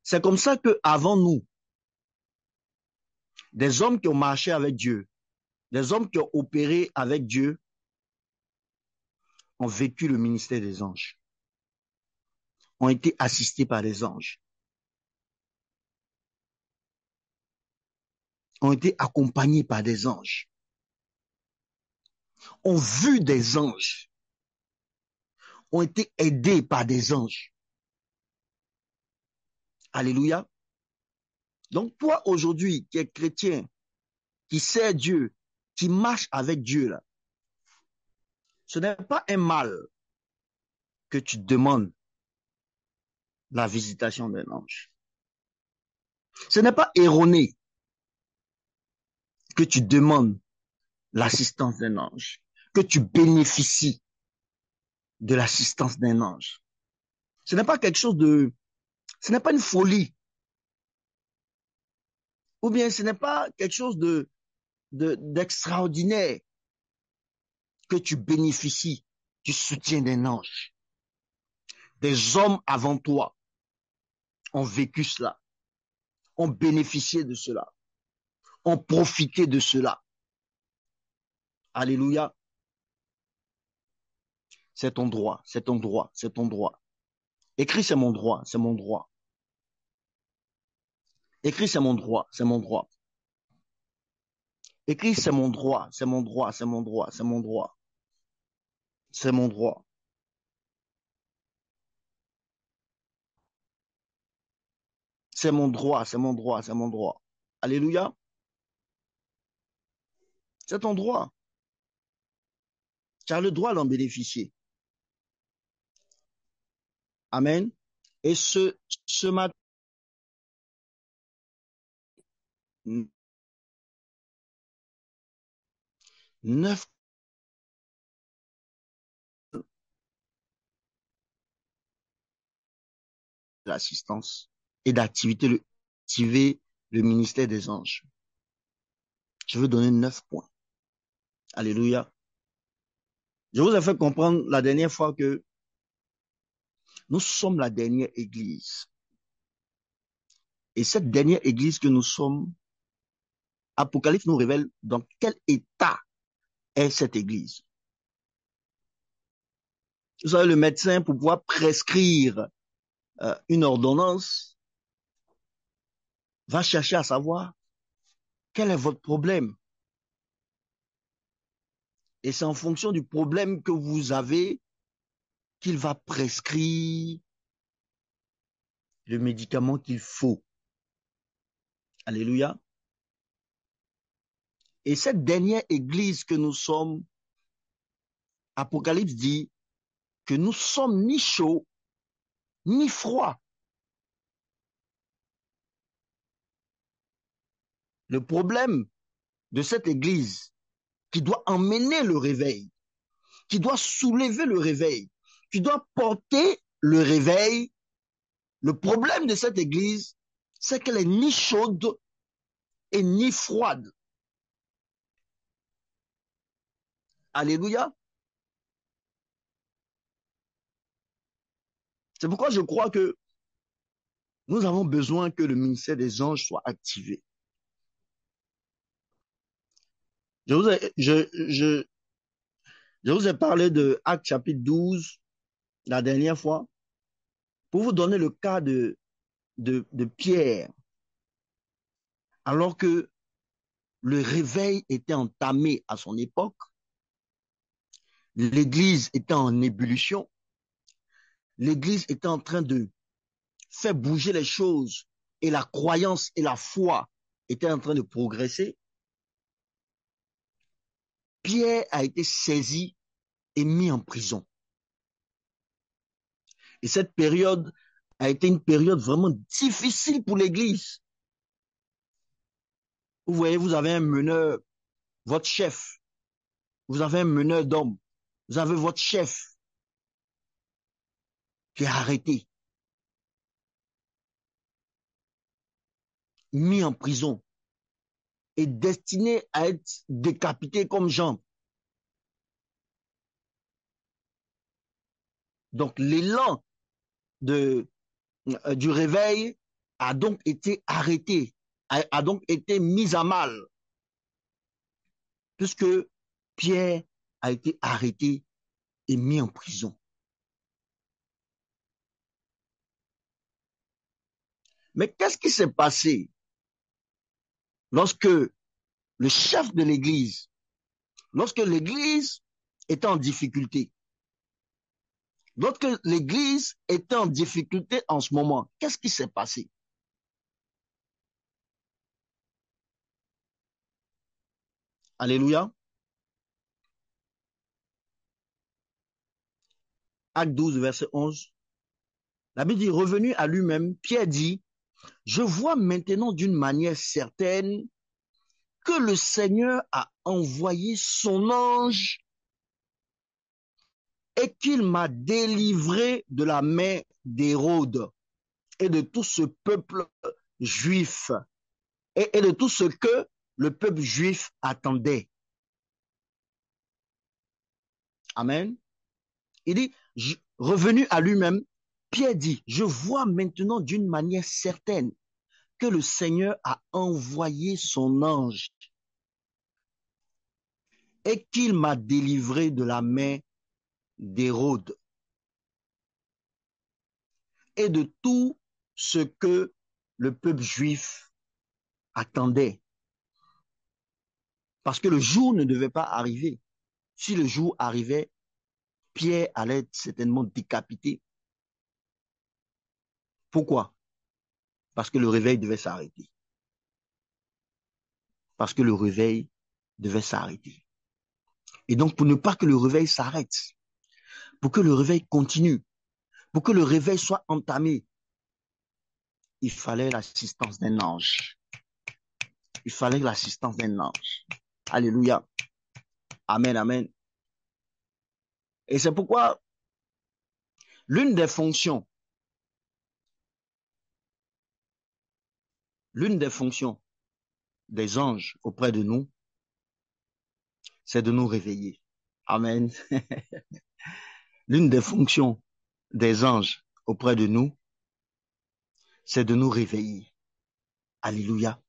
C'est comme ça que avant nous, des hommes qui ont marché avec Dieu, des hommes qui ont opéré avec Dieu, ont vécu le ministère des anges, ont été assistés par des anges, ont été accompagnés par des anges, ont vu des anges, ont été aidés par des anges. Alléluia. Donc toi aujourd'hui qui es chrétien, qui sert Dieu, qui marche avec Dieu là, ce n'est pas un mal que tu demandes la visitation d'un ange. Ce n'est pas erroné que tu demandes l'assistance d'un ange, que tu bénéficies de l'assistance d'un ange. Ce n'est pas quelque chose ce n'est pas une folie, ou bien ce n'est pas quelque chose d'extraordinaire que tu bénéficies du soutien d'un ange. Des hommes avant toi ont vécu cela, ont bénéficié de cela, ont profité de cela. Alléluia. C'est ton droit, c'est ton droit, c'est ton droit. Écris, c'est mon droit, c'est mon droit. Écris, c'est mon droit, c'est mon droit. Écris, c'est mon droit, c'est mon droit, c'est mon droit, c'est mon droit. C'est mon droit. C'est mon droit, c'est mon droit, c'est mon droit. Alléluia. C'est ton droit. Tu as le droit d'en bénéficier. Amen. Et ce matin, 9 l'assistance et d'activer le ministère des anges. Je veux donner 9 points. Alléluia. Je vous ai fait comprendre la dernière fois que nous sommes la dernière église. Et cette dernière église que nous sommes, Apocalypse nous révèle dans quel état est cette église. Vous savez, le médecin, pour pouvoir prescrire une ordonnance, va chercher à savoir quel est votre problème. Et c'est en fonction du problème que vous avez qu'il va prescrire le médicament qu'il faut. Alléluia. Et cette dernière église que nous sommes, Apocalypse dit que nous sommes ni chauds, ni froids. Le problème de cette église qui doit emmener le réveil, qui doit soulever le réveil, qui doit porter le réveil, le problème de cette église, c'est qu'elle est ni chaude et ni froide. Alléluia. C'est pourquoi je crois que nous avons besoin que le ministère des anges soit activé. Je vous ai parlé de Actes chapitre 12 la dernière fois pour vous donner le cas de Pierre, alors que le réveil était entamé à son époque, l'église était en ébullition, l'église était en train de faire bouger les choses et la croyance et la foi étaient en train de progresser. Pierre a été saisi et mis en prison. Et cette période a été une période vraiment difficile pour l'église. Vous voyez, vous avez un meneur, votre chef. Vous avez un meneur d'hommes. Vous avez votre chef qui est arrêté, mis en prison et destiné à être décapité comme Jean. Donc l'élan du réveil a donc été arrêté, a donc été mis à mal, puisque Pierre a été arrêté et mis en prison. Mais qu'est-ce qui s'est passé lorsque le chef de l'Église, lorsque l'Église était en difficulté, lorsque l'Église était en difficulté en ce moment, qu'est-ce qui s'est passé? Alléluia. Acte 12, verset 11. La Bible dit, revenu à lui-même, Pierre dit, je vois maintenant d'une manière certaine que le Seigneur a envoyé son ange et qu'il m'a délivré de la main d'Hérode et de tout ce peuple juif et de tout ce que le peuple juif attendait. Amen. Il dit, revenu à lui-même, Pierre dit, je vois maintenant d'une manière certaine que le Seigneur a envoyé son ange et qu'il m'a délivré de la main d'Hérode et de tout ce que le peuple juif attendait. Parce que le jour ne devait pas arriver. Si le jour arrivait, Pierre allait être certainement décapité. Pourquoi? Parce que le réveil devait s'arrêter. Parce que le réveil devait s'arrêter. Et donc, pour ne pas que le réveil s'arrête, pour que le réveil continue, pour que le réveil soit entamé, il fallait l'assistance d'un ange. Il fallait l'assistance d'un ange. Alléluia. Amen, amen. Et c'est pourquoi l'une des fonctions des anges auprès de nous, c'est de nous réveiller. Amen. L'une des fonctions des anges auprès de nous, c'est de nous réveiller. Alléluia.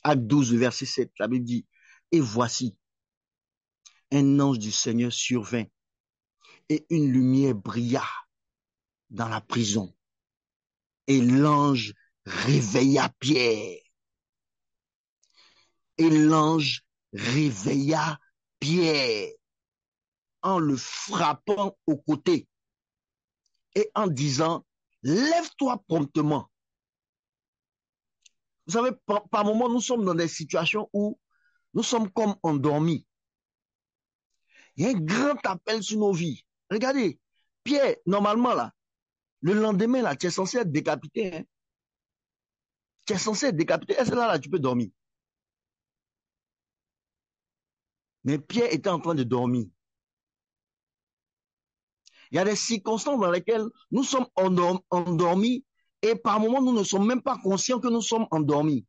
Acte 12, verset 7, la Bible dit, et voici, un ange du Seigneur survint et une lumière brilla dans la prison. Et l'ange réveilla Pierre. Et l'ange réveilla Pierre en le frappant au côté et en disant, lève-toi promptement. Vous savez, par moments, nous sommes dans des situations où nous sommes comme endormis. Il y a un grand appel sur nos vies. Regardez, Pierre, normalement, là, le lendemain, là, tu es censé être décapité. Hein? Tu es censé être décapité. Et c'est là, tu peux dormir. Mais Pierre était en train de dormir. Il y a des circonstances dans lesquelles nous sommes endormis et par moments, nous ne sommes même pas conscients que nous sommes endormis.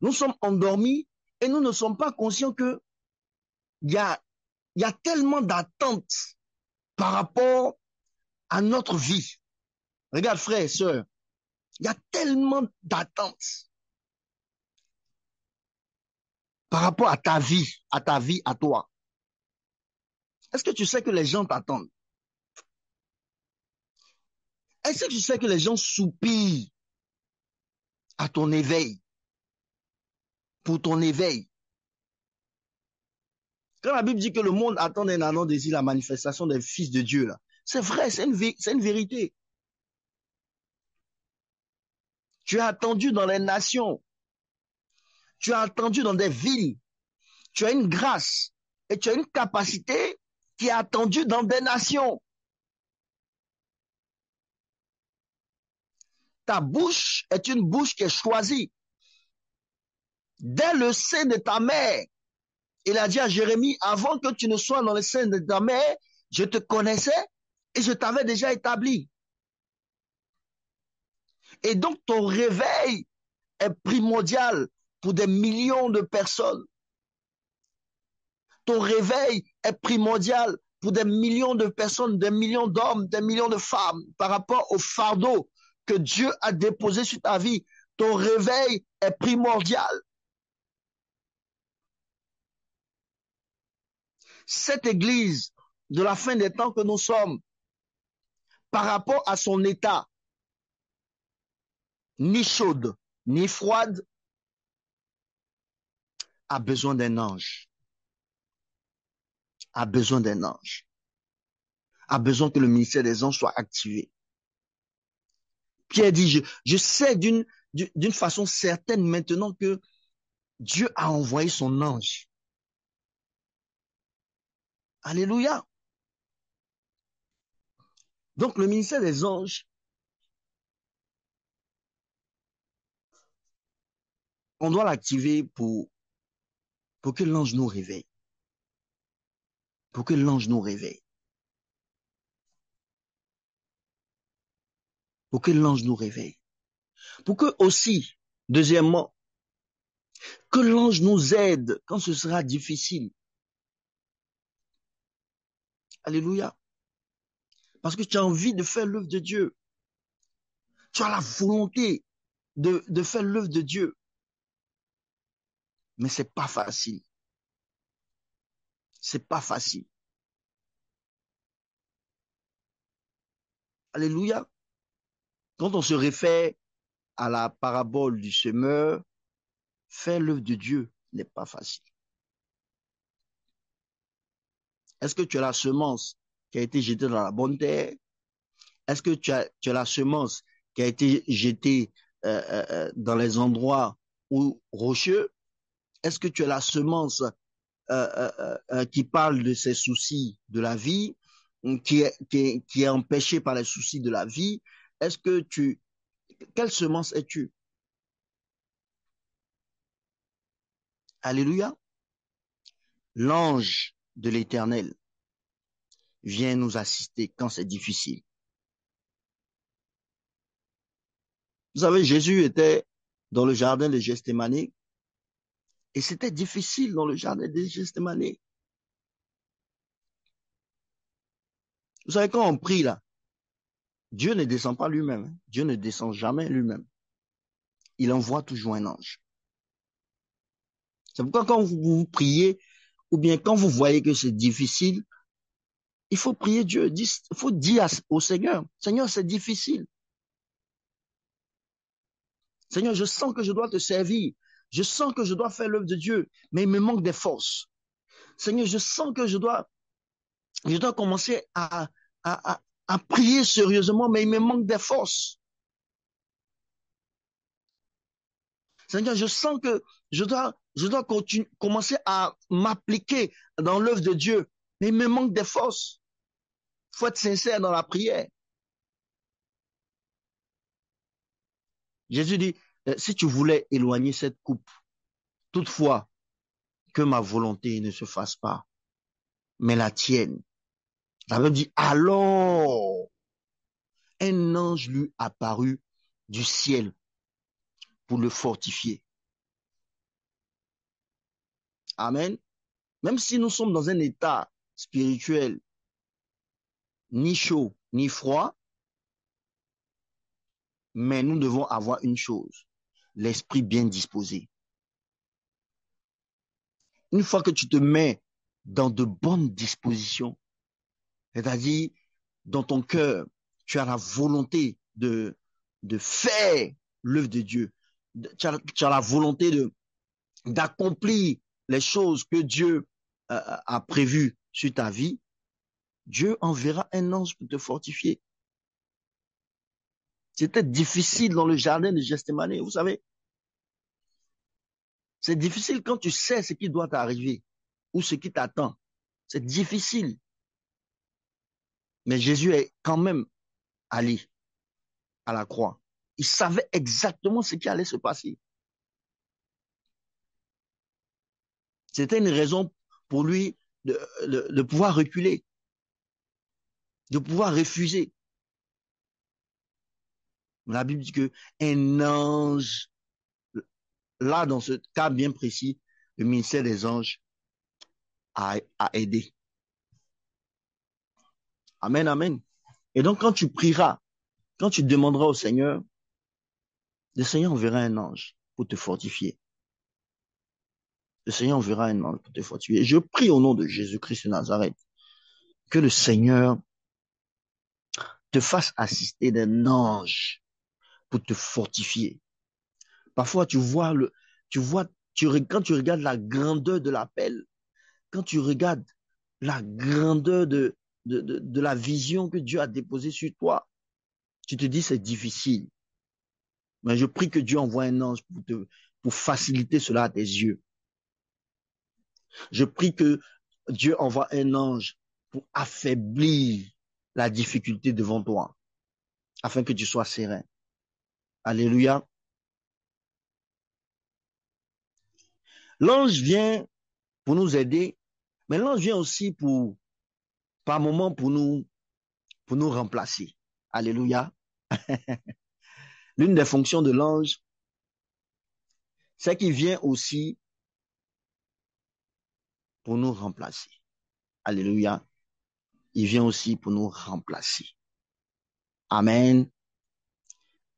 Nous sommes endormis et nous ne sommes pas conscients que il y a tellement d'attentes par rapport à notre vie. Regarde, frères et sœurs, il y a tellement d'attentes par rapport à ta vie, à toi. Est-ce que tu sais que les gens t'attendent? Est-ce que tu sais que les gens soupirent à ton éveil, pour ton éveil? Quand la Bible dit que le monde attend d'un ardent désir la manifestation des fils de Dieu, là, c'est vrai, c'est une vérité. Tu as attendu dans les nations, tu as attendu dans des villes, tu as une grâce et tu as une capacité qui est attendue dans des nations. Ta bouche est une bouche qui est choisie. dès le sein de ta mère. Il a dit à Jérémie, avant que tu ne sois dans le sein de ta mère, je te connaissais et je t'avais déjà établi. Et donc ton réveil est primordial pour des millions de personnes. Ton réveil est primordial pour des millions de personnes, des millions d'hommes, des millions de femmes par rapport au fardeau que Dieu a déposé sur ta vie. Ton réveil est primordial. Cette église de la fin des temps que nous sommes, par rapport à son état, ni chaude, ni froide, a besoin d'un ange. A besoin d'un ange. A besoin que le ministère des anges soit activé. Pierre dit, je sais d'une façon certaine maintenant que Dieu a envoyé son ange. Alléluia. Donc le ministère des anges, on doit l'activer pour que l'ange nous réveille. Pour que l'ange nous réveille. Pour que l'ange nous réveille. Pour que aussi, deuxièmement, que l'ange nous aide quand ce sera difficile. Alléluia. Parce que tu as envie de faire l'œuvre de Dieu. Tu as la volonté de faire l'œuvre de Dieu. Mais c'est pas facile. C'est pas facile. Alléluia. Quand on se réfère à la parabole du semeur, faire l'œuvre de Dieu n'est pas facile. Est-ce que tu as la semence qui a été jetée dans la bonne terre? Est-ce que tu as la semence qui a été jetée dans les endroits où rocheux? Est-ce que tu as la semence qui parle de ses soucis de la vie, qui est empêchée par les soucis de la vie? Est-ce que quelle semence es-tu? Alléluia. L'ange de l'Éternel vient nous assister quand c'est difficile. Vous savez, Jésus était dans le jardin de Gethsémane et c'était difficile dans le jardin de Gethsémane. Vous savez, quand on prie là, Dieu ne descend pas lui-même. Dieu ne descend jamais lui-même. Il envoie toujours un ange. C'est pourquoi quand vous priez, ou bien quand vous voyez que c'est difficile, il faut prier Dieu. Il faut dire au Seigneur, Seigneur, c'est difficile. Seigneur, je sens que je dois te servir. Je sens que je dois faire l'œuvre de Dieu, mais il me manque des forces. Seigneur, je sens que je dois commencer à prier sérieusement, mais il me manque des forces. Seigneur, je sens que je dois commencer à m'appliquer dans l'œuvre de Dieu, mais il me manque des forces. Il faut être sincère dans la prière. Jésus dit, si tu voulais éloigner cette coupe, toutefois, que ma volonté ne se fasse pas, mais la tienne. La Bible dit, alors, un ange lui apparut du ciel pour le fortifier. Amen. Même si nous sommes dans un état spirituel, ni chaud, ni froid, mais nous devons avoir une chose, l'esprit bien disposé. Une fois que tu te mets dans de bonnes dispositions, c'est-à-dire dans ton cœur, tu as la volonté de faire l'œuvre de Dieu, tu as la volonté d'accomplir les choses que Dieu a prévues sur ta vie, Dieu enverra un ange pour te fortifier. C'était difficile dans le jardin de Gethsémane, vous savez. C'est difficile quand tu sais ce qui doit t'arriver ou ce qui t'attend. C'est difficile. Mais Jésus est quand même allé à la croix. Il savait exactement ce qui allait se passer. C'était une raison pour lui de pouvoir reculer, de pouvoir refuser. La Bible dit qu'un ange, là, dans ce cas bien précis, le ministère des anges a aidé. Amen, amen. Et donc, quand tu prieras, quand tu demanderas au Seigneur, le Seigneur enverra un ange pour te fortifier. Le Seigneur enverra un ange pour te fortifier. Je prie au nom de Jésus-Christ de Nazareth que le Seigneur te fasse assister d'un ange pour te fortifier. Parfois, quand tu regardes la grandeur de l'appel, quand tu regardes la grandeur de la vision que Dieu a déposée sur toi, tu te dis c'est difficile. Mais je prie que Dieu envoie un ange pour faciliter cela à tes yeux. Je prie que Dieu envoie un ange pour affaiblir la difficulté devant toi, afin que tu sois serein. Alléluia. L'ange vient pour nous aider, mais l'ange vient aussi par moment pour nous remplacer. Alléluia. L'une des fonctions de l'ange, c'est qu'il vient aussi pour nous remplacer. Alléluia. Il vient aussi pour nous remplacer. Amen.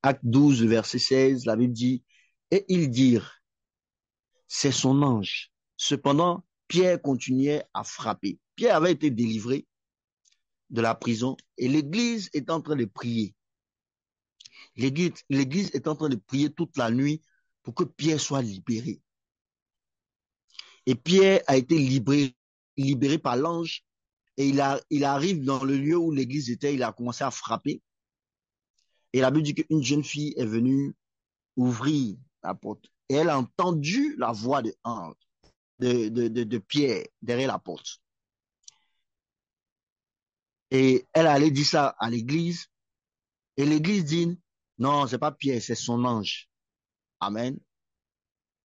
Acte 12, verset 16, la Bible dit, et ils dirent, c'est son ange. Cependant, Pierre continuait à frapper. Pierre avait été délivré de la prison et l'église est en train de prier. L'église est en train de prier toute la nuit pour que Pierre soit libéré. Et Pierre a été libéré par l'ange et il arrive dans le lieu où l'église était, il a commencé à frapper. Et la Bible dit qu'une jeune fille est venue ouvrir la porte. Et elle a entendu la voix de Pierre derrière la porte. Et elle allait dire ça à l'église. Et l'église dit, non, c'est pas Pierre, c'est son ange. Amen.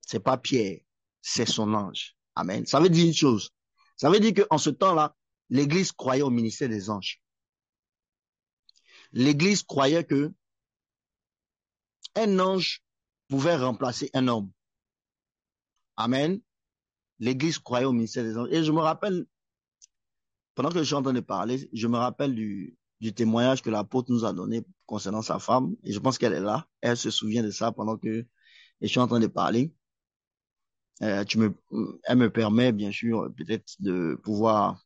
C'est pas Pierre, c'est son ange. Amen. Ça veut dire une chose. Ça veut dire qu'en ce temps-là, l'église croyait au ministère des anges. L'église croyait que un ange pouvait remplacer un homme. Amen. L'église croyait au ministère des anges. Et je me rappelle, pendant que je suis en train de parler, je me rappelle du témoignage que l'apôtre nous a donné concernant sa femme. Et je pense qu'elle est là. Elle se souvient de ça pendant que je suis en train de parler. Elle me permet, bien sûr, peut-être de pouvoir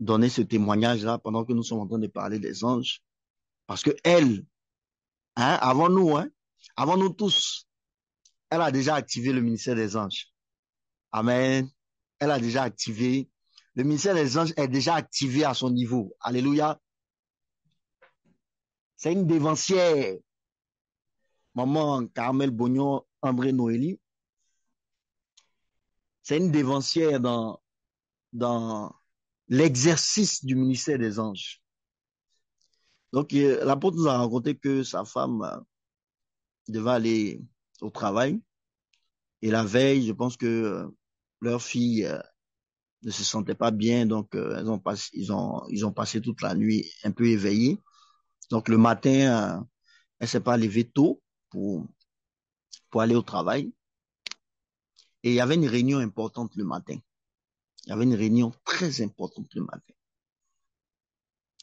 donner ce témoignage-là pendant que nous sommes en train de parler des anges. Parce que elle, avant nous tous, elle a déjà activé le ministère des anges. Amen. Elle a déjà activé. Le ministère des anges est déjà activé à son niveau. Alléluia. C'est une dévancière. Maman Carmel Bognon, André Noélie. C'est une dévancière dans l'exercice du ministère des anges. Donc, l'apôtre nous a raconté que sa femme devait aller au travail. Et la veille, je pense que leur fille ne se sentait pas bien. Donc, ils ont passé toute la nuit un peu éveillés. Donc, le matin, elle s'est pas levée tôt pour aller au travail. Et il y avait une réunion importante le matin. Il y avait une réunion très importante le matin.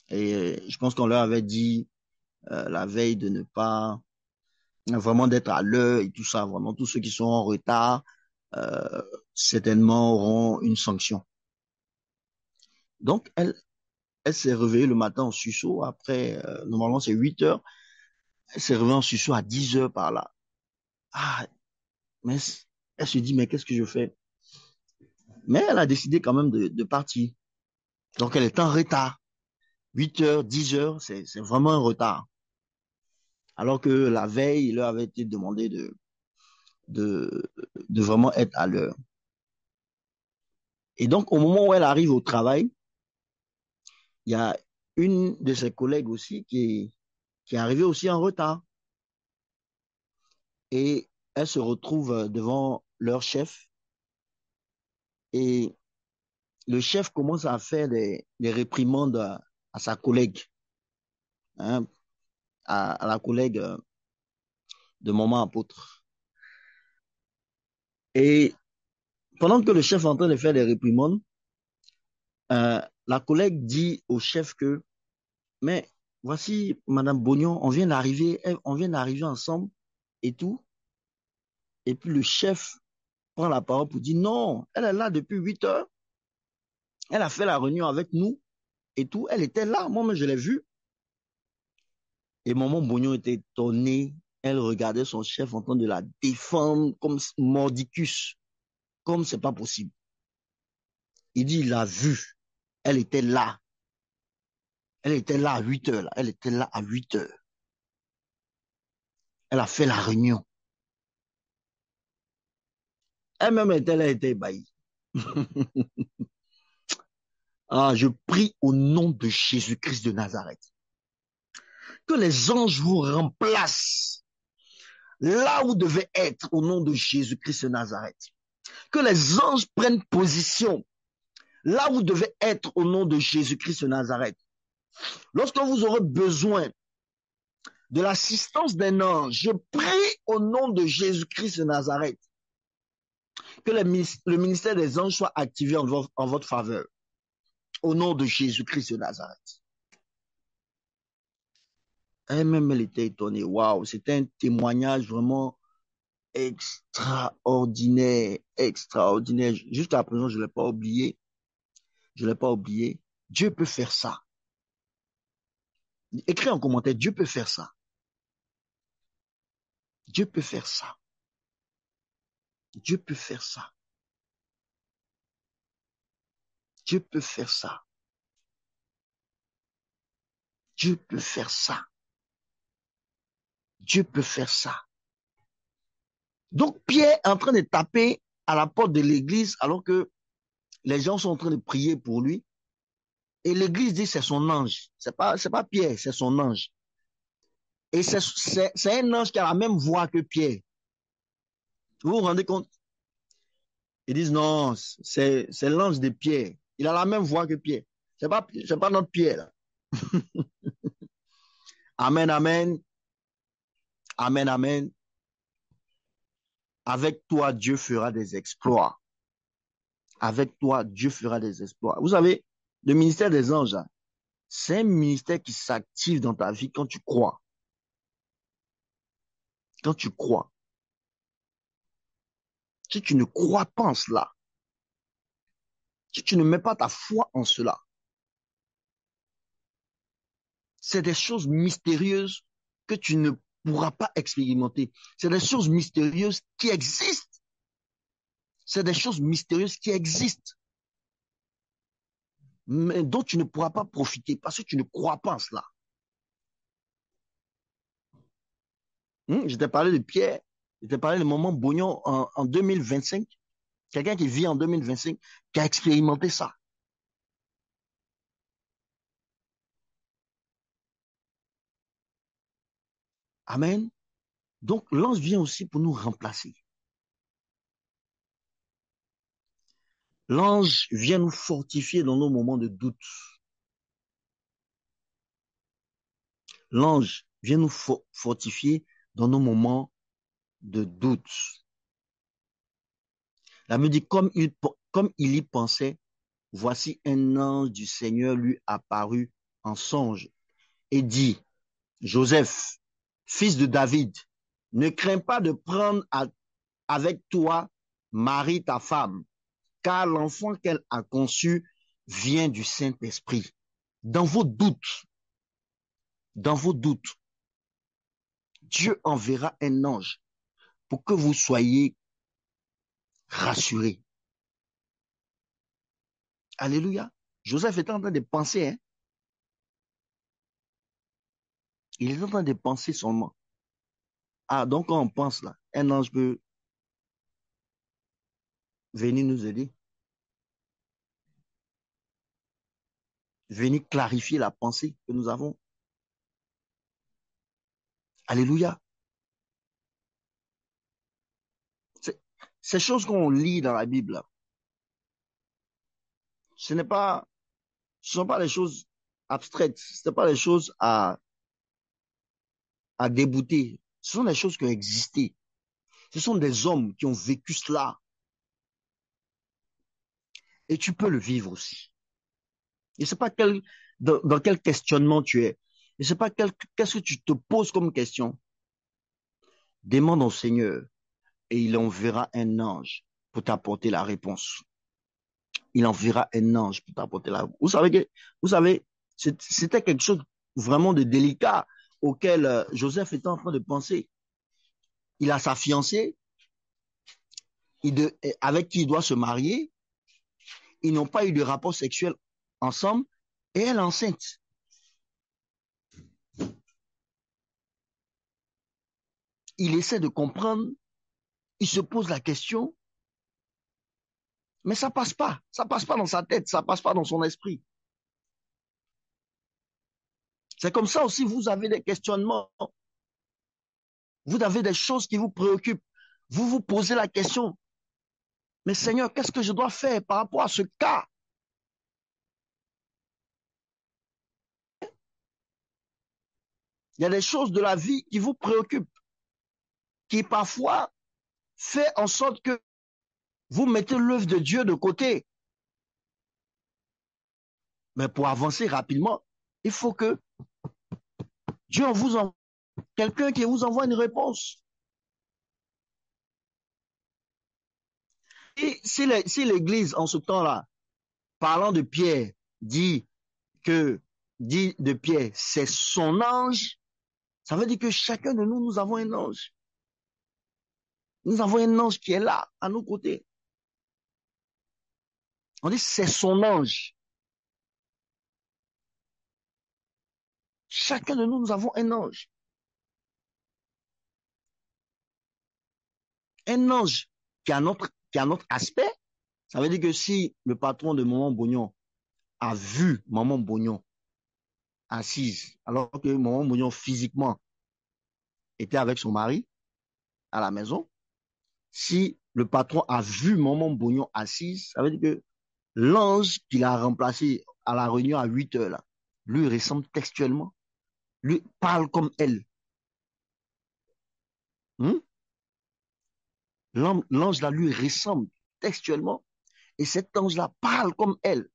Et je pense qu'on leur avait dit la veille de ne pas vraiment d'être à l'heure et tout ça. Vraiment, tous ceux qui sont en retard, certainement auront une sanction. Donc, elle s'est réveillée le matin en sursaut. Après, normalement, c'est 8 heures. Elle s'est réveillée en sursaut à 10 heures par là. Ah, mais elle se dit, mais qu'est-ce que je fais? Mais elle a décidé quand même de partir. Donc, elle est en retard. 8 heures, 10 heures, c'est vraiment un retard. Alors que la veille, il leur avait été demandé de vraiment être à l'heure. Et donc, au moment où elle arrive au travail, il y a une de ses collègues aussi qui est arrivée aussi en retard. Et elle se retrouve devant leur chef Et le chef commence à faire des réprimandes à sa collègue, hein, à la collègue de maman apôtre. Et pendant que le chef est en train de faire des réprimandes, la collègue dit au chef que, mais voici Madame Bognon, on vient d'arriver ensemble et tout. Et puis le chef prend la parole pour dire non, elle est là depuis 8 heures. Elle a fait la réunion avec nous et tout. Elle était là, moi je l'ai vue. Et maman Bognon était étonnée. Elle regardait son chef en train de la défendre comme mordicus, comme c'est pas possible. Il dit, il l'a vue. Elle était là. Elle était là à 8 heures. Là. Elle était là à 8 heures. Elle a fait la réunion. Elle-même était là, elle était ébahie. Ah, je prie au nom de Jésus-Christ de Nazareth. Que les anges vous remplacent là où vous devez être au nom de Jésus-Christ de Nazareth. Que les anges prennent position là où vous devez être au nom de Jésus-Christ de Nazareth. Lorsque vous aurez besoin de l'assistance d'un ange, je prie au nom de Jésus-Christ de Nazareth que le ministère des anges soit activé en votre faveur. Au nom de Jésus-Christ de Nazareth. Elle-même, elle était étonnée. Waouh, c'était un témoignage vraiment extraordinaire, extraordinaire. Jusqu'à présent, je ne l'ai pas oublié. Je ne l'ai pas oublié. Dieu peut faire ça. Écris en commentaire, Dieu peut faire ça. Dieu peut faire ça. Dieu peut faire ça. Dieu peut faire ça. Dieu peut faire ça. Dieu peut faire ça. Donc, Pierre est en train de taper à la porte de l'église alors que les gens sont en train de prier pour lui. Et l'église dit c'est son ange. C'est pas Pierre, c'est son ange. Et c'est un ange qui a la même voix que Pierre. Vous vous rendez compte? Ils disent non, c'est l'ange de Pierre. Il a la même voix que Pierre. C'est pas notre Pierre. Là. Amen, amen. Amen, amen. Avec toi, Dieu fera des exploits. Avec toi, Dieu fera des exploits. Vous savez, le ministère des anges, c'est un ministère qui s'active dans ta vie quand tu crois. Quand tu crois. Si tu ne crois pas en cela, si tu ne mets pas ta foi en cela, c'est des choses mystérieuses que tu ne pourras pas expérimenter. C'est des choses mystérieuses qui existent. C'est des choses mystérieuses qui existent, mais dont tu ne pourras pas profiter parce que tu ne crois pas en cela. Je t'ai parlé de Pierre, je t'ai parlé de Maman Bognon en 2025. Quelqu'un qui vit en 2025, qui a expérimenté ça. Amen. Donc, l'ange vient aussi pour nous remplacer. L'ange vient nous fortifier dans nos moments de doute. L'ange vient nous fortifier dans nos moments de doute. La Bible dit, comme il y pensait, voici un ange du Seigneur lui apparut en songe et dit, Joseph, fils de David, ne crains pas de prendre avec toi Marie, ta femme, car l'enfant qu'elle a conçu vient du Saint-Esprit. Dans vos doutes, Dieu enverra un ange pour que vous soyez rassurés. Alléluia. Joseph est en train de penser, hein? Il est en train de penser seulement. Ah, donc quand on pense là, un ange peut venir nous aider, venir clarifier la pensée que nous avons. Alléluia. Ces choses qu'on lit dans la Bible, Ce sont pas les choses abstraites, ce n'est pas les choses à débouter. Ce sont des choses qui ont existé. Ce sont des hommes qui ont vécu cela. Et tu peux le vivre aussi. Je ne sais pas dans quel questionnement tu es. Je ne sais pas qu'est-ce que tu te poses comme question. Demande au Seigneur et il enverra un ange pour t'apporter la réponse. Il enverra un ange pour t'apporter la réponse. Vous savez, c'était quelque chose vraiment de délicat auquel Joseph était en train de penser. Il a sa fiancée avec qui il doit se marier. Ils n'ont pas eu de rapport sexuel ensemble et elle est enceinte. Il essaie de comprendre, il se pose la question, mais ça passe pas dans sa tête, ça passe pas dans son esprit. C'est comme ça aussi, vous avez des questionnements, vous avez des choses qui vous préoccupent, vous vous posez la question, mais Seigneur, qu'est-ce que je dois faire par rapport à ce cas? Il y a des choses de la vie qui vous préoccupent, qui parfois fait en sorte que vous mettez l'œuvre de Dieu de côté. Mais pour avancer rapidement, il faut que Dieu vous envoie quelqu'un qui vous envoie une réponse. Et si l'Église, en ce temps-là, parlant de Pierre, dit de Pierre, c'est son ange, ça veut dire que chacun de nous, nous avons un ange. Nous avons un ange qui est là, à nos côtés. On dit c'est son ange. Chacun de nous, nous avons un ange. Un ange qui a notre aspect. Ça veut dire que si le patron de Maman Bognon a vu Maman Bognon assise, alors que Maman Bognon physiquement était avec son mari à la maison, si le patron a vu Maman Bognon assise, ça veut dire que l'ange qu'il a remplacé à la réunion à 8 heures, là, lui ressemble textuellement, lui parle comme elle. L'ange là lui ressemble textuellement et cet ange là parle comme elle.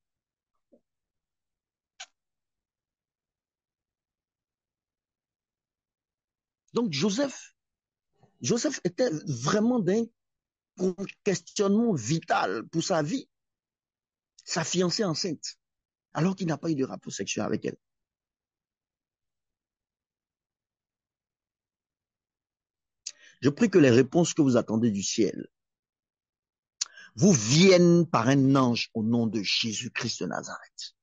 Donc Joseph était vraiment d'un questionnement vital pour sa vie. Sa fiancée enceinte, alors qu'il n'a pas eu de rapport sexuel avec elle. Je prie que les réponses que vous attendez du ciel vous viennent par un ange au nom de Jésus-Christ de Nazareth.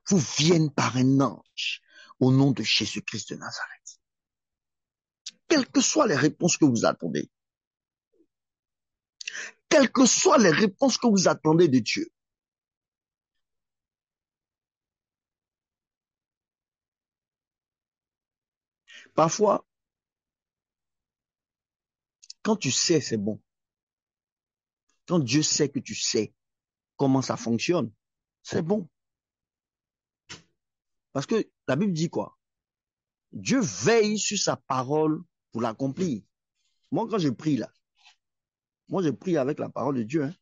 Vous viennent par un ange au nom de Jésus-Christ de Nazareth. Quelles que soient les réponses que vous attendez, quelles que soient les réponses que vous attendez de Dieu, parfois, quand tu sais, c'est bon. Quand Dieu sait que tu sais comment ça fonctionne, c'est bon. Parce que la Bible dit quoi? Dieu veille sur sa parole pour l'accomplir. Moi, quand je prie là, moi, je prie avec la parole de Dieu. Hein.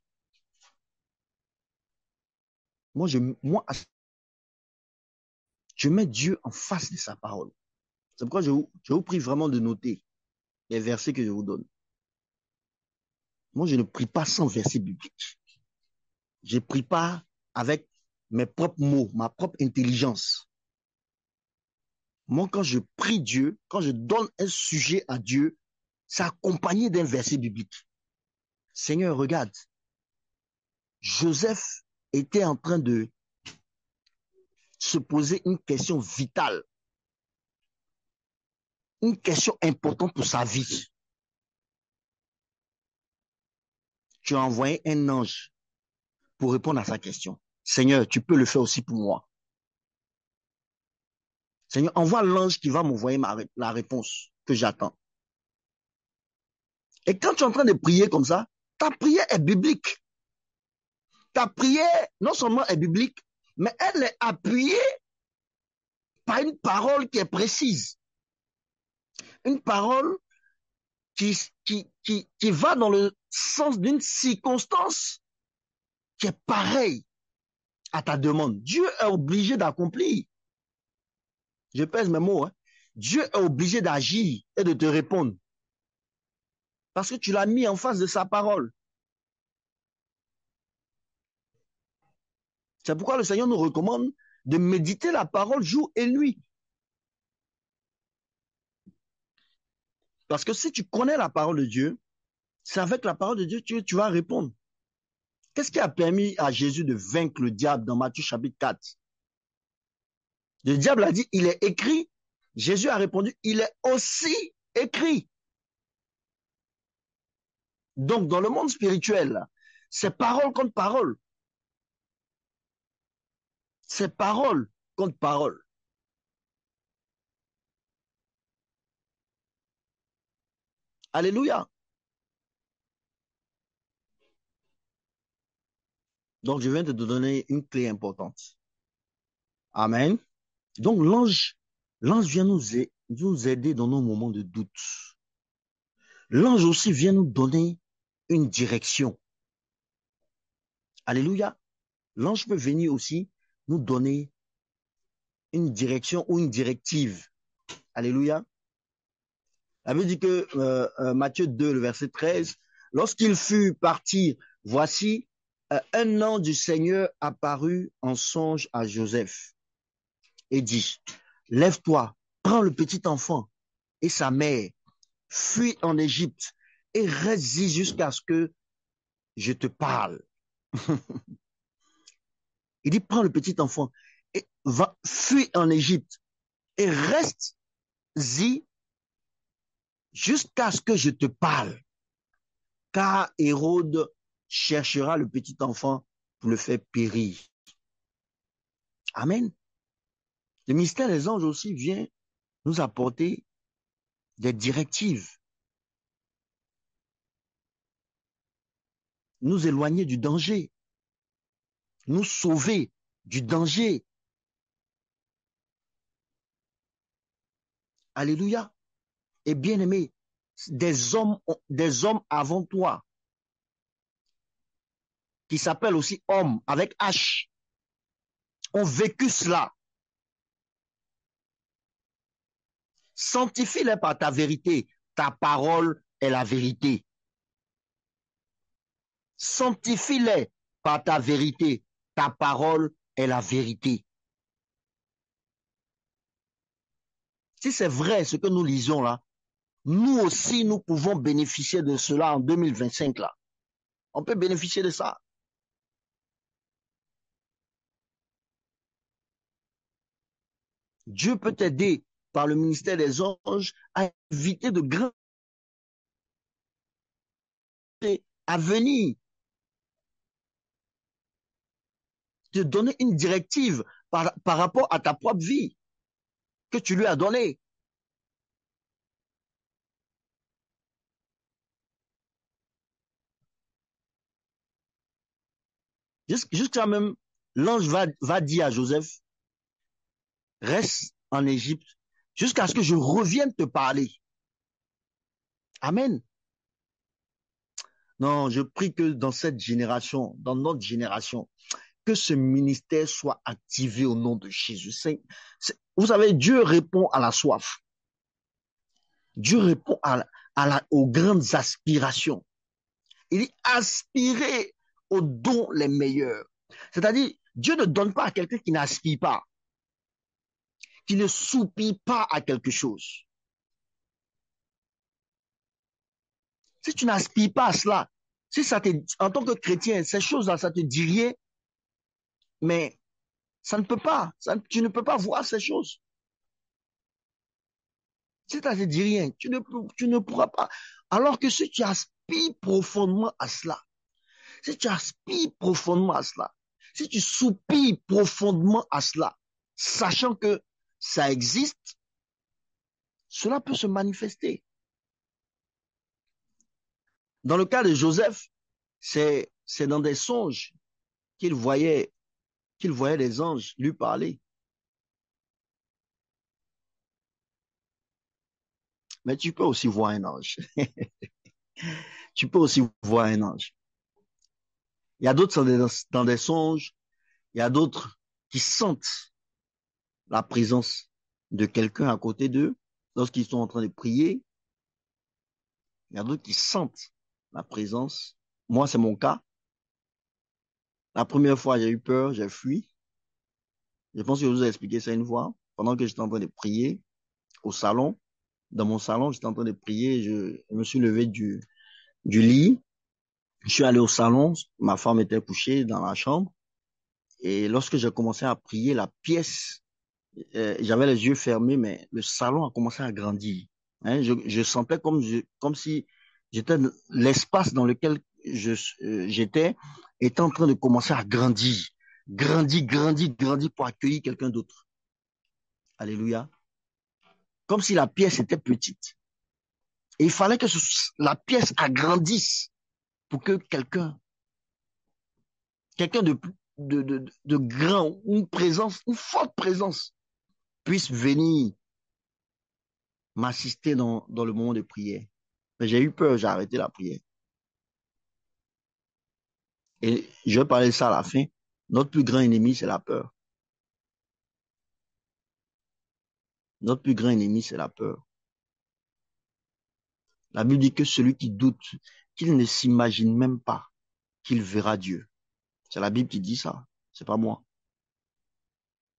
Moi, je mets Dieu en face de sa parole. C'est pourquoi je vous prie vraiment de noter les versets que je vous donne. Moi, je ne prie pas sans verset biblique. Je ne prie pas avec mes propres mots, ma propre intelligence. Moi, quand je prie Dieu, quand je donne un sujet à Dieu, c'est accompagné d'un verset biblique. Seigneur, regarde, Joseph était en train de se poser une question vitale, une question importante pour sa vie. Tu as envoyé un ange pour répondre à sa question. Seigneur, tu peux le faire aussi pour moi. Seigneur, envoie l'ange qui va m'envoyer la réponse que j'attends. Et quand tu es en train de prier comme ça, ta prière est biblique. ta prière, non seulement est biblique, mais elle est appuyée par une parole qui est précise. Une parole qui va dans le sens d'une circonstance qui est pareille à ta demande. Dieu est obligé d'accomplir. Je pèse mes mots. Hein. Dieu est obligé d'agir et de te répondre. Parce que tu l'as mis en face de sa parole. C'est pourquoi le Seigneur nous recommande de méditer la parole jour et nuit. Parce que si tu connais la parole de Dieu, c'est avec la parole de Dieu que tu vas répondre. Qu'est-ce qui a permis à Jésus de vaincre le diable dans Matthieu chapitre 4? Le diable a dit, il est écrit. Jésus a répondu, il est aussi écrit. Donc, dans le monde spirituel, c'est parole contre parole. C'est parole contre parole. Alléluia. Donc, je viens de te donner une clé importante. Amen. Donc, l'ange vient nous aider dans nos moments de doute. L'ange aussi vient nous donner une direction. Alléluia. L'ange peut venir aussi nous donner une direction ou une directive. Alléluia. La Bible dit que Matthieu 2, le verset 13, lorsqu'il fut parti, voici, un ange du Seigneur apparut en songe à Joseph et dit, lève-toi, prends le petit enfant et sa mère, fuis en Égypte et reste-y jusqu'à ce que je te parle. Il dit, prends le petit enfant et va, fuis en Égypte et reste-y jusqu'à ce que je te parle. Car Hérode cherchera le petit enfant pour le faire périr. Amen. Le ministère des anges aussi vient nous apporter des directives, nous éloigner du danger, nous sauver du danger. Alléluia. Et bien aimé, des hommes avant toi, qui s'appellent aussi hommes avec H, ont vécu cela. Sanctifie-les par ta vérité. Ta parole est la vérité. Sanctifie-les par ta vérité. Ta parole est la vérité. Si c'est vrai ce que nous lisons là, nous aussi, nous pouvons bénéficier de cela en 2025 là. On peut bénéficier de ça. Dieu peut t'aider par le ministère des anges à éviter de grands à venir, te donner une directive par rapport à ta propre vie que tu lui as donnée. Jusqu'à même, l'ange va dire à Joseph, reste en Égypte jusqu'à ce que je revienne te parler. Amen. Non, je prie que dans cette génération, dans notre génération, que ce ministère soit activé au nom de Jésus. Vous savez, Dieu répond à la soif. Dieu répond aux grandes aspirations. Il dit aspirer aux dons les meilleurs. C'est-à-dire, Dieu ne donne pas à quelqu'un qui n'aspire pas, qui ne soupire pas à quelque chose. Si tu n'aspires pas à cela, si ça en tant que chrétien, ces choses-là, ça te dit rien, mais ça ne peut pas, tu ne peux pas voir ces choses. Si ça ne te dit rien, tu ne pourras pas. Alors que si tu aspires profondément à cela, si tu aspires profondément à cela, si tu soupires profondément à cela, sachant que ça existe, cela peut se manifester. Dans le cas de Joseph, c'est dans des songes qu'il voyait les anges lui parler. Mais tu peux aussi voir un ange. Tu peux aussi voir un ange. Il y a d'autres dans des songes, il y a d'autres qui sentent la présence de quelqu'un à côté d'eux lorsqu'ils sont en train de prier. Il y a d'autres qui sentent la présence. Moi, c'est mon cas. La première fois, j'ai eu peur, j'ai fui. Je pense que je vous ai expliqué ça une fois. Pendant que j'étais en train de prier au salon, dans mon salon, j'étais en train de prier, je me suis levé du lit. Je suis allé au salon, ma femme était couchée dans la chambre. Et lorsque j'ai commencé à prier, la pièce, j'avais les yeux fermés, mais le salon a commencé à grandir. Hein, je sentais comme si j'étais l'espace dans lequel j'étais était en train de commencer à grandir, grandir pour accueillir quelqu'un d'autre. Alléluia. Comme si la pièce était petite. Et il fallait que la pièce agrandisse pour que quelqu'un de grand, une forte présence puisse venir m'assister dans le moment de prière. Mais j'ai eu peur, j'ai arrêté la prière. Et je vais parler de ça à la fin. Notre plus grand ennemi, c'est la peur. Notre plus grand ennemi, c'est la peur. La Bible dit que celui qui doute, qu'il ne s'imagine même pas qu'il verra Dieu. C'est la Bible qui dit ça, c'est pas moi.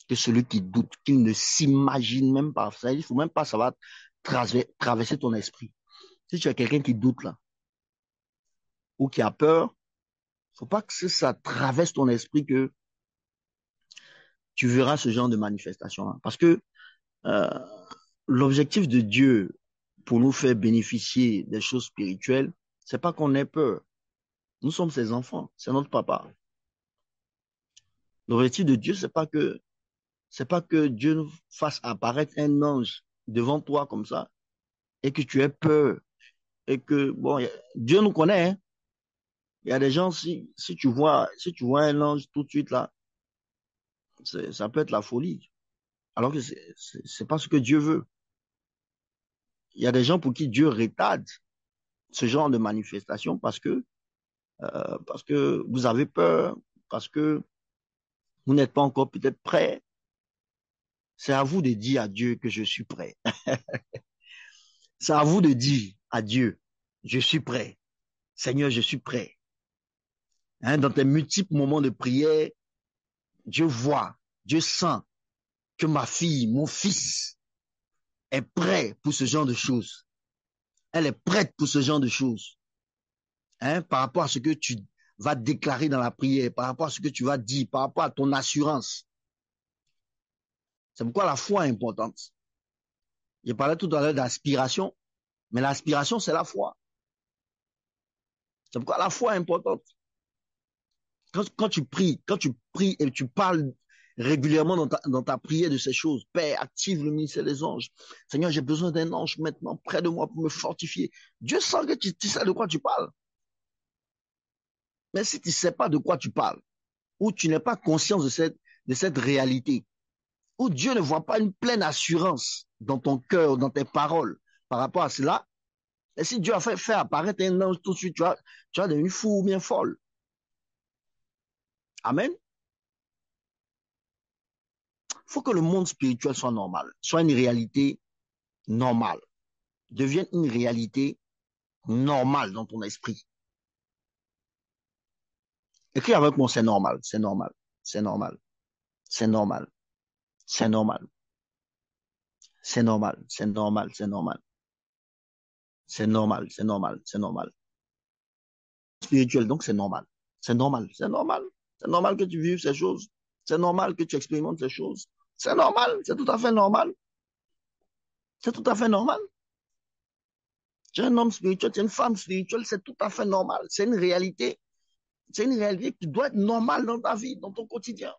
Que celui qui doute, qu'il ne s'imagine même pas. Ça, il faut même pas, ça va traverser ton esprit. Si tu as quelqu'un qui doute là, ou qui a peur, faut pas que ça traverse ton esprit que tu verras ce genre de manifestation là. Parce que euh, l'objectif de Dieu pour nous faire bénéficier des choses spirituelles, c'est pas qu'on ait peur. Nous sommes ses enfants, c'est notre papa. L'objectif de Dieu, c'est pas que Dieu nous fasse apparaître un ange devant toi comme ça et que tu aies peur et que bon, Dieu nous connaît. Hein? Il y a des gens si tu vois un ange tout de suite là, ça peut être la folie. Alors que c'est pas ce que Dieu veut. Il y a des gens pour qui Dieu retarde ce genre de manifestation parce que vous avez peur, parce que vous n'êtes pas encore peut-être prêt. C'est à vous de dire à Dieu que je suis prêt. C'est à vous de dire à Dieu, je suis prêt. Seigneur, je suis prêt. Hein, dans tes multiples moments de prière, Dieu voit, Dieu sent que ma fille, mon fils est prêt pour ce genre de choses. Elle est prête pour ce genre de choses. Hein, par rapport à ce que tu vas déclarer dans la prière, par rapport à ce que tu vas dire, par rapport à ton assurance. C'est pourquoi la foi est importante. Je parlais tout à l'heure d'aspiration, mais l'aspiration, c'est la foi. C'est pourquoi la foi est importante. Quand tu pries et tu parles régulièrement dans ta prière de ces choses, Père, active le ministère des anges. Seigneur, j'ai besoin d'un ange maintenant près de moi pour me fortifier. Dieu sent que tu sais de quoi tu parles. Mais si tu ne sais pas de quoi tu parles, ou tu n'es pas conscient de cette réalité, où Dieu ne voit pas une pleine assurance dans ton cœur, dans tes paroles par rapport à cela, et si Dieu a fait apparaître un ange tout de suite, tu vas devenir fou ou bien folle. Amen. Il faut que le monde spirituel soit normal, soit une réalité normale, devienne une réalité normale dans ton esprit. Écris avec moi, c'est normal, c'est normal, c'est normal, c'est normal, c'est normal, c'est normal, c'est normal, c'est normal, c'est normal, c'est normal, c'est normal. Spirituel, donc c'est normal. C'est normal, c'est normal. C'est normal que tu vives ces choses. C'est normal que tu expérimentes ces choses. C'est normal, c'est tout à fait normal. C'est tout à fait normal. Tu es un homme spirituel, tu es une femme spirituelle, c'est tout à fait normal. C'est une réalité. C'est une réalité qui doit être normale dans ta vie, dans ton quotidien.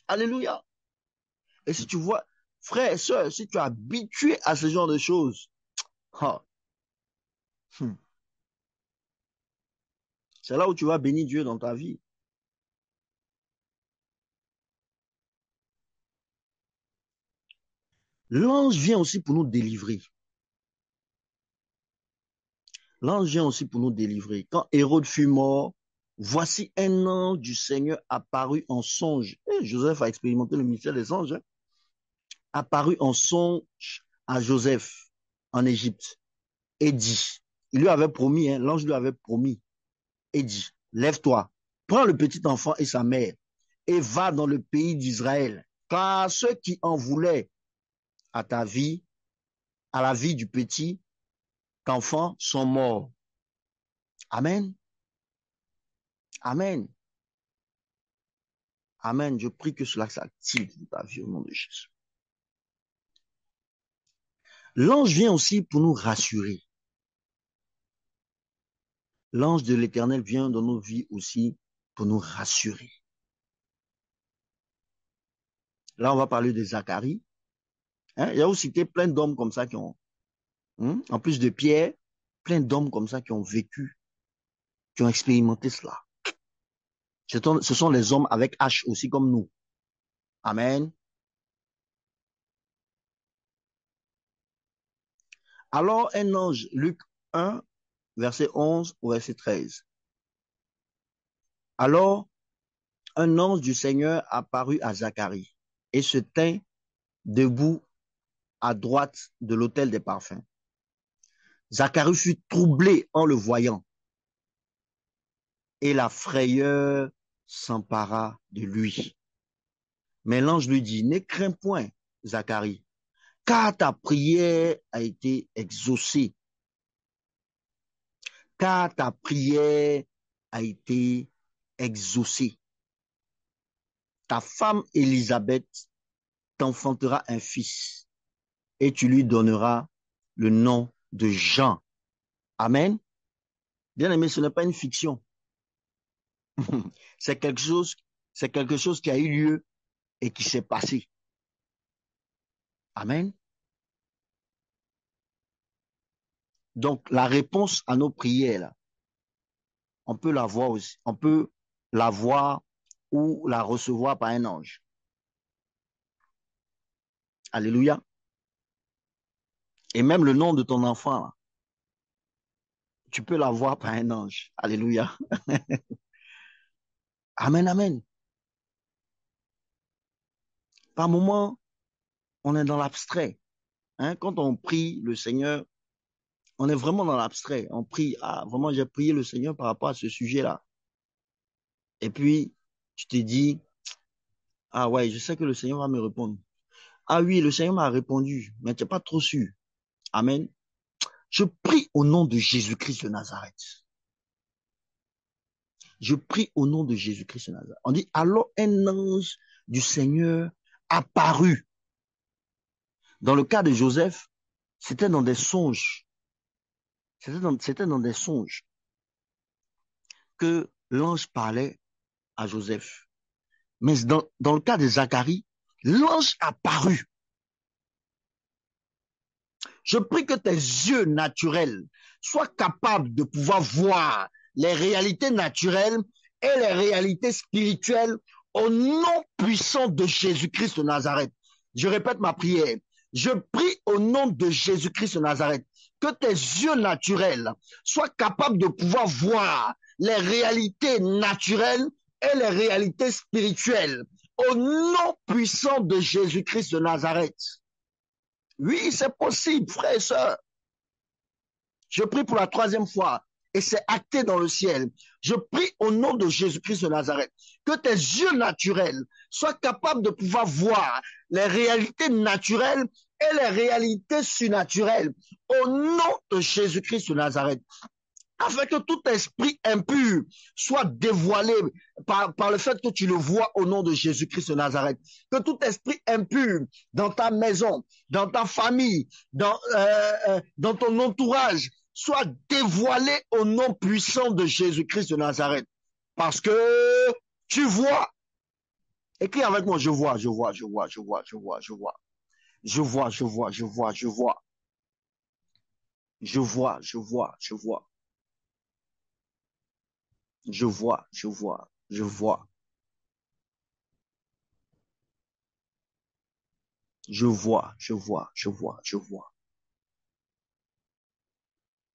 Alléluia. Et si tu vois, frère et soeur, si tu es habitué à ce genre de choses, oh, c'est là où tu vas bénir Dieu dans ta vie. L'ange vient aussi pour nous délivrer. L'ange vient aussi pour nous délivrer. Quand Hérode fut mort, voici un ange du Seigneur apparu en songe. Et Joseph a expérimenté le mystère des anges. Hein? Apparu en songe à Joseph en Égypte et dit, il lui avait promis, hein, l'ange lui avait promis et dit, lève-toi, prends le petit enfant et sa mère et va dans le pays d'Israël, car ceux qui en voulaient à ta vie, à la vie du petit enfant sont morts. Amen. Amen. Amen. Je prie que cela s'active dans ta vie au nom de Jésus. L'ange vient aussi pour nous rassurer. L'ange de l'Éternel vient dans nos vies aussi pour nous rassurer. Là, on va parler de Zacharie. Hein? Il y a aussi plein d'hommes comme ça qui ont, en plus de Pierre, plein d'hommes comme ça qui ont vécu, qui ont expérimenté cela. Ce sont les hommes avec H aussi comme nous. Amen. Alors un ange, Luc 1, verset 11 au verset 13. Alors un ange du Seigneur apparut à Zacharie et se tint debout à droite de l'autel des parfums. Zacharie fut troublé en le voyant et la frayeur s'empara de lui. Mais l'ange lui dit, ne crains point, Zacharie, car ta prière a été exaucée. Car ta prière a été exaucée. Ta femme Élisabeth t'enfantera un fils et tu lui donneras le nom de Jean. Amen. Bien aimé, ce n'est pas une fiction. C'est quelque chose qui a eu lieu et qui s'est passé. Amen. Donc, la réponse à nos prières, là, on peut la voir aussi. On peut la voir ou la recevoir par un ange. Alléluia. Et même le nom de ton enfant, là, tu peux l'avoir par un ange. Alléluia. Amen, amen. Par moment, on est dans l'abstrait. Hein? Quand on prie le Seigneur, on est vraiment dans l'abstrait. On prie, ah, vraiment, j'ai prié le Seigneur par rapport à ce sujet-là. Et puis, tu te dis, ah ouais, je sais que le Seigneur va me répondre. Ah oui, le Seigneur m'a répondu, mais tu n'es pas trop sûr. Amen. Je prie au nom de Jésus-Christ de Nazareth. Je prie au nom de Jésus-Christ de Nazareth. On dit, alors un ange du Seigneur apparut. Dans le cas de Joseph, c'était dans des songes. C'était dans des songes que l'ange parlait à Joseph. Mais dans le cas de Zacharie, l'ange apparut. Je prie que tes yeux naturels soient capables de pouvoir voir les réalités naturelles et les réalités spirituelles au nom puissant de Jésus-Christ de Nazareth. Je répète ma prière. Je prie au nom de Jésus-Christ de Nazareth que tes yeux naturels soient capables de pouvoir voir les réalités naturelles et les réalités spirituelles au nom puissant de Jésus-Christ de Nazareth. Oui, c'est possible, frère et sœurs. Je prie pour la troisième fois et c'est acté dans le ciel. Je prie au nom de Jésus-Christ de Nazareth que tes yeux naturels soient capables de pouvoir voir les réalités naturelles et les réalités surnaturelles au nom de Jésus-Christ de Nazareth. Afin que tout esprit impur soit dévoilé par le fait que tu le vois au nom de Jésus-Christ de Nazareth. Que tout esprit impur dans ta maison, dans ta famille, dans ton entourage, soit dévoilé au nom puissant de Jésus-Christ de Nazareth. Parce que tu vois. Écris avec moi, je vois, je vois, je vois, je vois, je vois, je vois. Je vois, je vois, je vois, je vois. Je vois, je vois, je vois. Je vois, je vois, je vois. Je vois, je vois, je vois, je vois.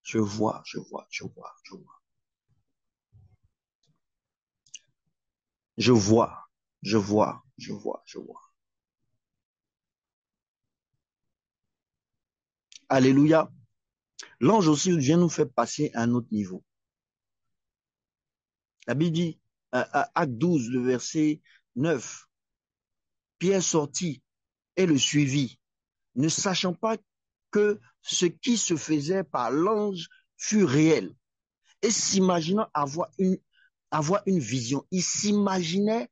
Je vois, je vois, je vois, je vois. Je vois, je vois, je vois, je vois. Alléluia. L'ange aussi vient nous faire passer à un autre niveau. La Bible dit, Acte 12, le verset 9, Pierre sortit et le suivit, ne sachant pas que ce qui se faisait par l'ange fut réel, et s'imaginant avoir une vision. Il s'imaginait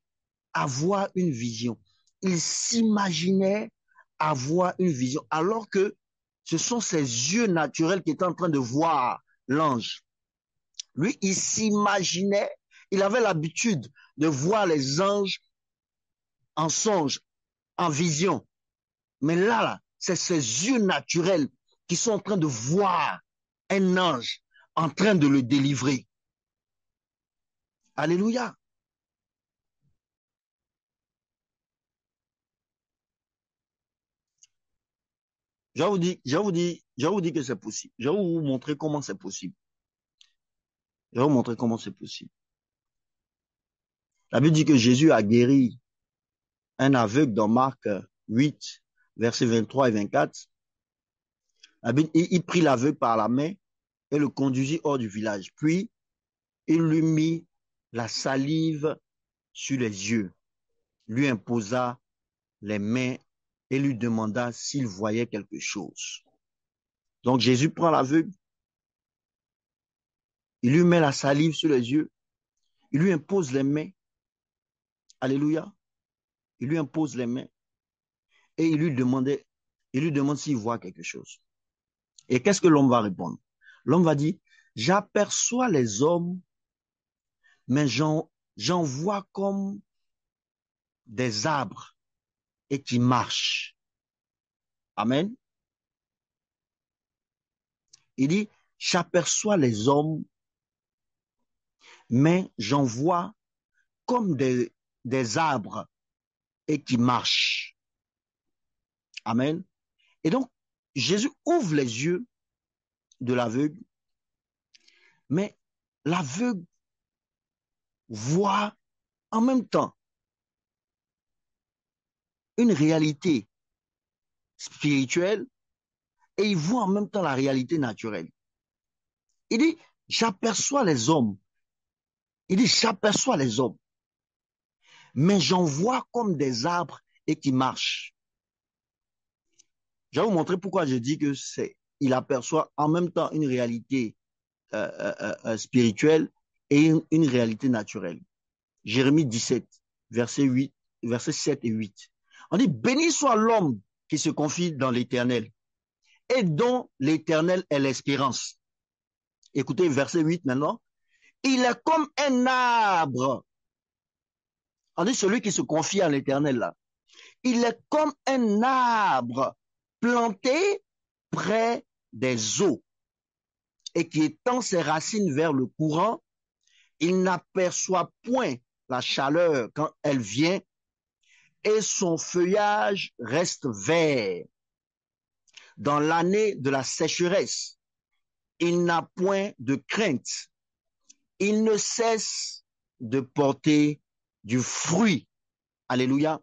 avoir une vision. Il s'imaginait avoir une vision, alors que ce sont ses yeux naturels qui étaient en train de voir l'ange. Lui, il s'imaginait, il avait l'habitude de voir les anges en songe, en vision. Mais là, c'est ses yeux naturels qui sont en train de voir un ange en train de le délivrer. Alléluia. Je vais vous dire que c'est possible. Je vais vous montrer comment c'est possible. Je vais vous montrer comment c'est possible. La Bible dit que Jésus a guéri un aveugle dans Marc 8, versets 23 et 24. La Bible, il prit l'aveugle par la main et le conduisit hors du village. Puis, il lui mit la salive sur les yeux, lui imposa les mains et lui demanda s'il voyait quelque chose. Donc Jésus prend l'aveugle, il lui met la salive sur les yeux, il lui impose les mains. Alléluia. Il lui impose les mains et il lui demande s'il voit quelque chose. Et qu'est-ce que l'homme va répondre? L'homme va dire, j'aperçois les hommes, mais j'en vois comme des arbres et qui marchent. Amen. Il dit, j'aperçois les hommes, mais j'en vois comme des arbres et qui marchent. Amen. Et donc, Jésus ouvre les yeux de l'aveugle, mais l'aveugle voit en même temps une réalité spirituelle et il voit en même temps la réalité naturelle. Il dit, j'aperçois les hommes. Il dit, j'aperçois les hommes, mais j'en vois comme des arbres et qui marchent. Je vais vous montrer pourquoi je dis que il aperçoit en même temps une réalité spirituelle et une réalité naturelle. Jérémie 17, verset 8, verset 7 et 8. On dit, béni soit l'homme qui se confie dans l'Éternel et dont l'Éternel est l'espérance. Écoutez, verset 8 maintenant. Il est comme un arbre. On dit celui qui se confie à l'Éternel là. Il est comme un arbre planté près des eaux et qui étend ses racines vers le courant. Il n'aperçoit point la chaleur quand elle vient et son feuillage reste vert. Dans l'année de la sécheresse, il n'a point de crainte. Il ne cesse de porter du fruit. Alléluia.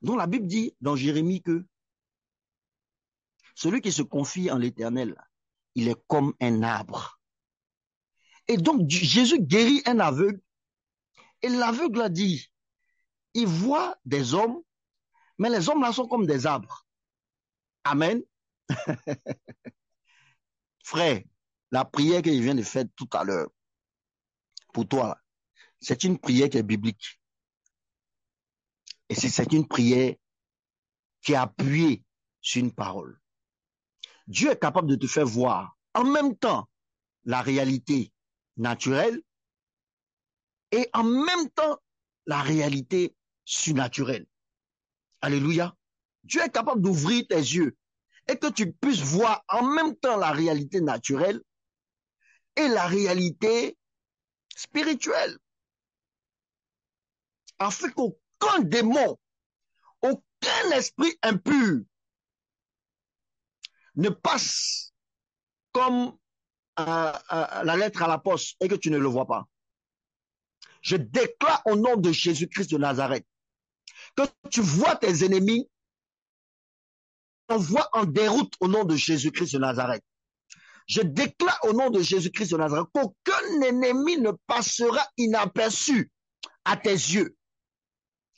Donc la Bible dit dans Jérémie que celui qui se confie en l'Éternel, il est comme un arbre. Et donc Jésus guérit un aveugle et l'aveugle a dit, il voit des hommes, mais les hommes là sont comme des arbres. Amen. Frère, la prière que je viens de faire tout à l'heure, pour toi, c'est une prière qui est biblique. Et c'est une prière qui est appuyée sur une parole. Dieu est capable de te faire voir en même temps la réalité naturelle et en même temps la réalité surnaturelle. Alléluia. Dieu est capable d'ouvrir tes yeux et que tu puisses voir en même temps la réalité naturelle et la réalité spirituelle. Afin qu'aucun démon Aucun esprit impur ne passe comme la lettre à la poste et que tu ne le vois pas. Je déclare au nom de Jésus-Christ de Nazareth que tu vois tes ennemis, envoie en déroute au nom de Jésus-Christ de Nazareth. Je déclare au nom de Jésus-Christ de Nazareth qu'aucun ennemi ne passera inaperçu à tes yeux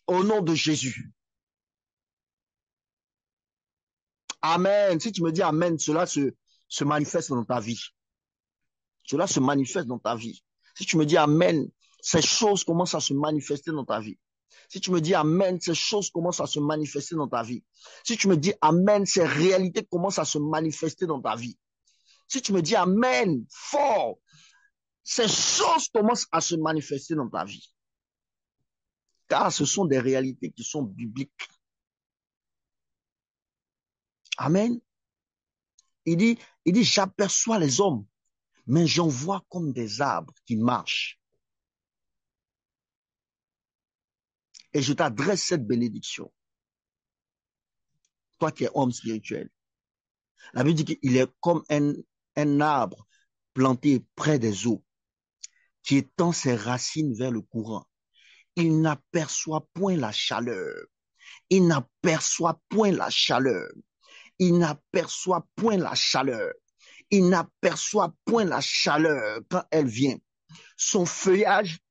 au nom de Jésus. Amen. Si tu me dis Amen, cela se manifeste dans ta vie. Cela se manifeste dans ta vie. Si tu me dis Amen, ces choses commencent à se manifester dans ta vie. Si tu me dis Amen, ces choses commencent à se manifester dans ta vie. Si tu me dis Amen, ces réalités commencent à se manifester dans ta vie. Si tu me dis Amen, fort, ces choses commencent à se manifester dans ta vie. Car ce sont des réalités qui sont bibliques. Amen. Il dit, j'aperçois les hommes, mais j'en vois comme des arbres qui marchent. Et je t'adresse cette bénédiction. Toi qui es homme spirituel. La Bible dit qu'il est comme un arbre planté près des eaux, qui étend ses racines vers le courant. Il n'aperçoit point la chaleur. Il n'aperçoit point la chaleur. Il n'aperçoit point la chaleur. Il n'aperçoit point la chaleur quand elle vient. Son feuillage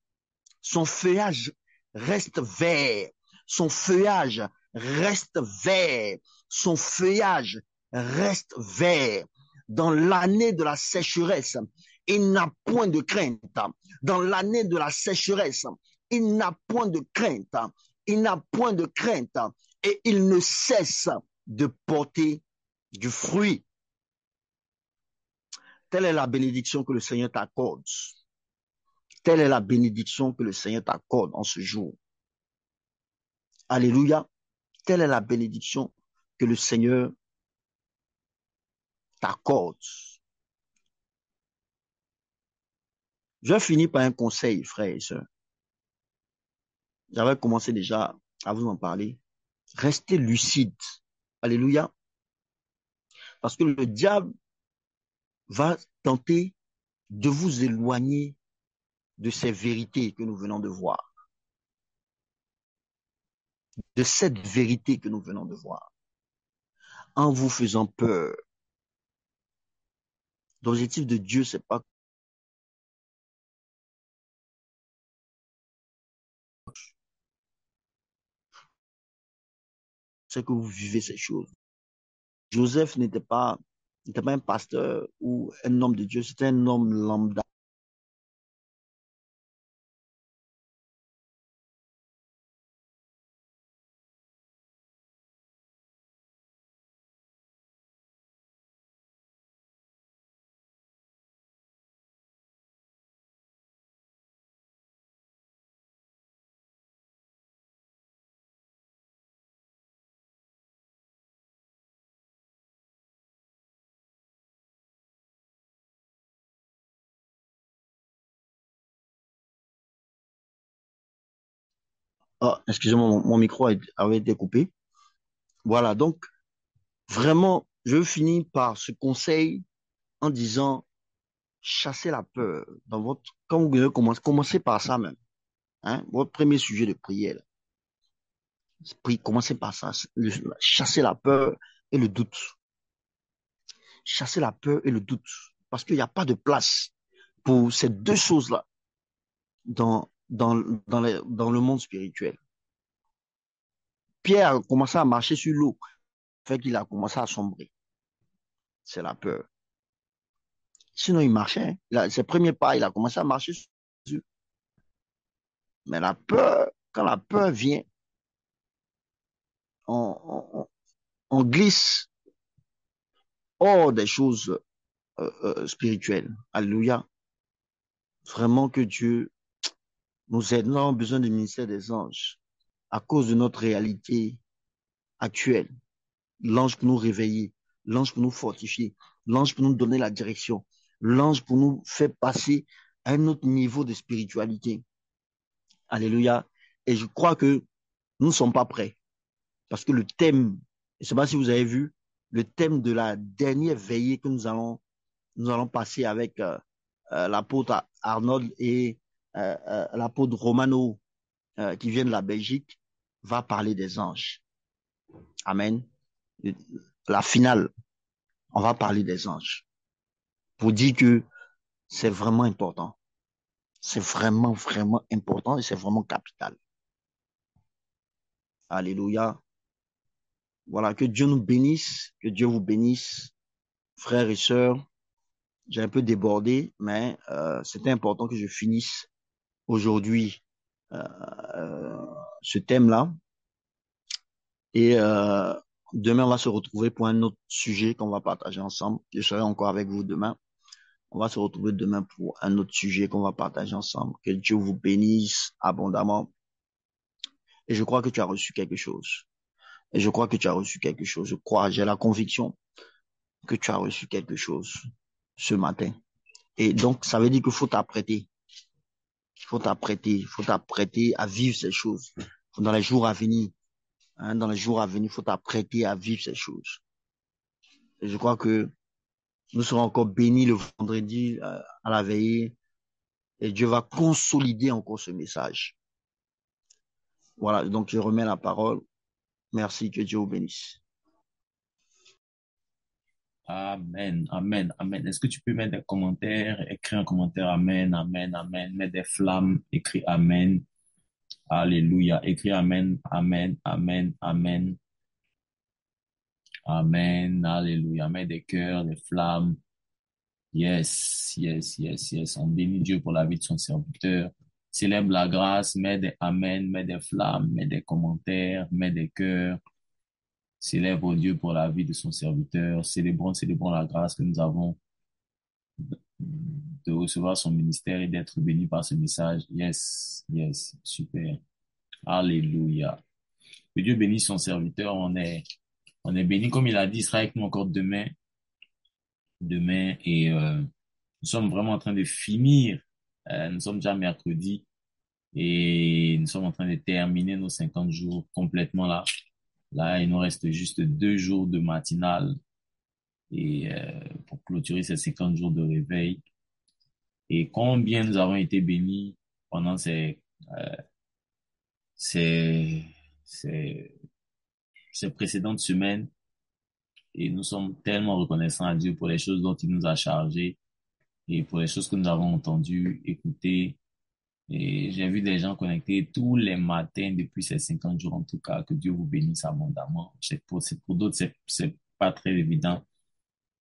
reste vert. Son feuillage reste vert. Son feuillage reste vert. Dans l'année de la sécheresse, il n'a point de crainte. Dans l'année de la sécheresse, il n'a point de crainte. Il n'a point de crainte. Et il ne cesse de porter du fruit. Telle est la bénédiction que le Seigneur t'accorde. Telle est la bénédiction que le Seigneur t'accorde en ce jour. Alléluia. Telle est la bénédiction que le Seigneur t'accorde. Je vais finir par un conseil, frères et sœurs. J'avais commencé déjà à vous en parler. Restez lucide. Alléluia. Parce que le diable va tenter de vous éloigner de ces vérités que nous venons de voir. De cette vérité que nous venons de voir. En vous faisant peur. L'objectif de Dieu, c'est pas c'est que vous vivez ces choses. Joseph n'était pas un pasteur ou un homme de Dieu, c'était un homme lambda. Ah, excusez-moi, mon micro avait été coupé. Voilà, donc, vraiment, je finis par ce conseil en disant, chassez la peur dans votre, quand vous devez commencez par ça même. Hein, votre premier sujet de prière. Commencez par ça. Chassez la peur et le doute. Chassez la peur et le doute. Parce qu'il n'y a pas de place pour ces deux choses-là dans le monde spirituel. Pierre a commencé à marcher sur l'eau, fait qu'il a commencé à sombrer. C'est la peur. Sinon, il marchait. Ses premiers pas, il a commencé à marcher sur. Mais la peur, quand la peur vient, on glisse hors des choses spirituelles. Alléluia. Vraiment que Dieu nous aide. Nous avons besoin du ministère des anges à cause de notre réalité actuelle. L'ange pour nous réveiller, l'ange pour nous fortifier, l'ange pour nous donner la direction, l'ange pour nous faire passer à un autre niveau de spiritualité. Alléluia. Et je crois que nous ne sommes pas prêts. Parce que le thème, je ne sais pas si vous avez vu, le thème de la dernière veillée que nous allons passer avec l'apôtre Arnold et l'apôtre Romano qui vient de la Belgique, va parler des anges. Amen. La finale, on va parler des anges. Pour dire que c'est vraiment important. C'est vraiment, vraiment important et c'est vraiment capital. Alléluia. Voilà, que Dieu nous bénisse, que Dieu vous bénisse, frères et sœurs. J'ai un peu débordé, mais c'était important que je finisse aujourd'hui euh, euh, ce thème-là. Et demain, on va se retrouver pour un autre sujet qu'on va partager ensemble. Je serai encore avec vous demain. On va se retrouver demain pour un autre sujet qu'on va partager ensemble. Que Dieu vous bénisse abondamment. Et je crois que tu as reçu quelque chose. Et je crois que tu as reçu quelque chose. Je crois, j'ai la conviction que tu as reçu quelque chose ce matin. Et donc, ça veut dire qu'il faut t'apprêter. Il faut t'apprêter à vivre ces choses. Dans les jours à venir, dans les jours à venir, il faut t'apprêter à vivre ces choses. Et je crois que nous serons encore bénis le vendredi à la veillée. Et Dieu va consolider encore ce message. Voilà, donc je remets la parole. Merci, que Dieu vous bénisse. Amen, amen, amen. Est-ce que tu peux mettre des commentaires, écrire un commentaire, amen, amen, amen, mettre des flammes, écris amen, alléluia, écris amen, amen, amen, amen, amen, alléluia, mets des cœurs, des flammes, yes, yes, yes, yes, on bénit Dieu pour la vie de son serviteur, célèbre la grâce, mets des amen, mets des flammes, mets des commentaires, mets des cœurs, célèbre Dieu pour la vie de son serviteur, célébrons la grâce que nous avons de recevoir son ministère et d'être béni par ce message. Yes, yes, super. Alléluia. Que Dieu bénisse son serviteur. On est béni, comme il a dit, il sera avec nous encore demain. Demain, et nous sommes vraiment en train de finir. Nous sommes déjà mercredi et nous sommes en train de terminer nos 50 jours complètement là. Là, il nous reste juste 2 jours de matinale et pour clôturer ces 50 jours de réveil. Et combien nous avons été bénis pendant euh, ces, ces, ces précédentes semaines. Et nous sommes tellement reconnaissants à Dieu pour les choses dont il nous a chargés et pour les choses que nous avons entendues, écoutées. Et j'ai vu des gens connectés tous les matins depuis ces 50 jours, en tout cas. Que Dieu vous bénisse abondamment. Pour d'autres, c'est pas très évident.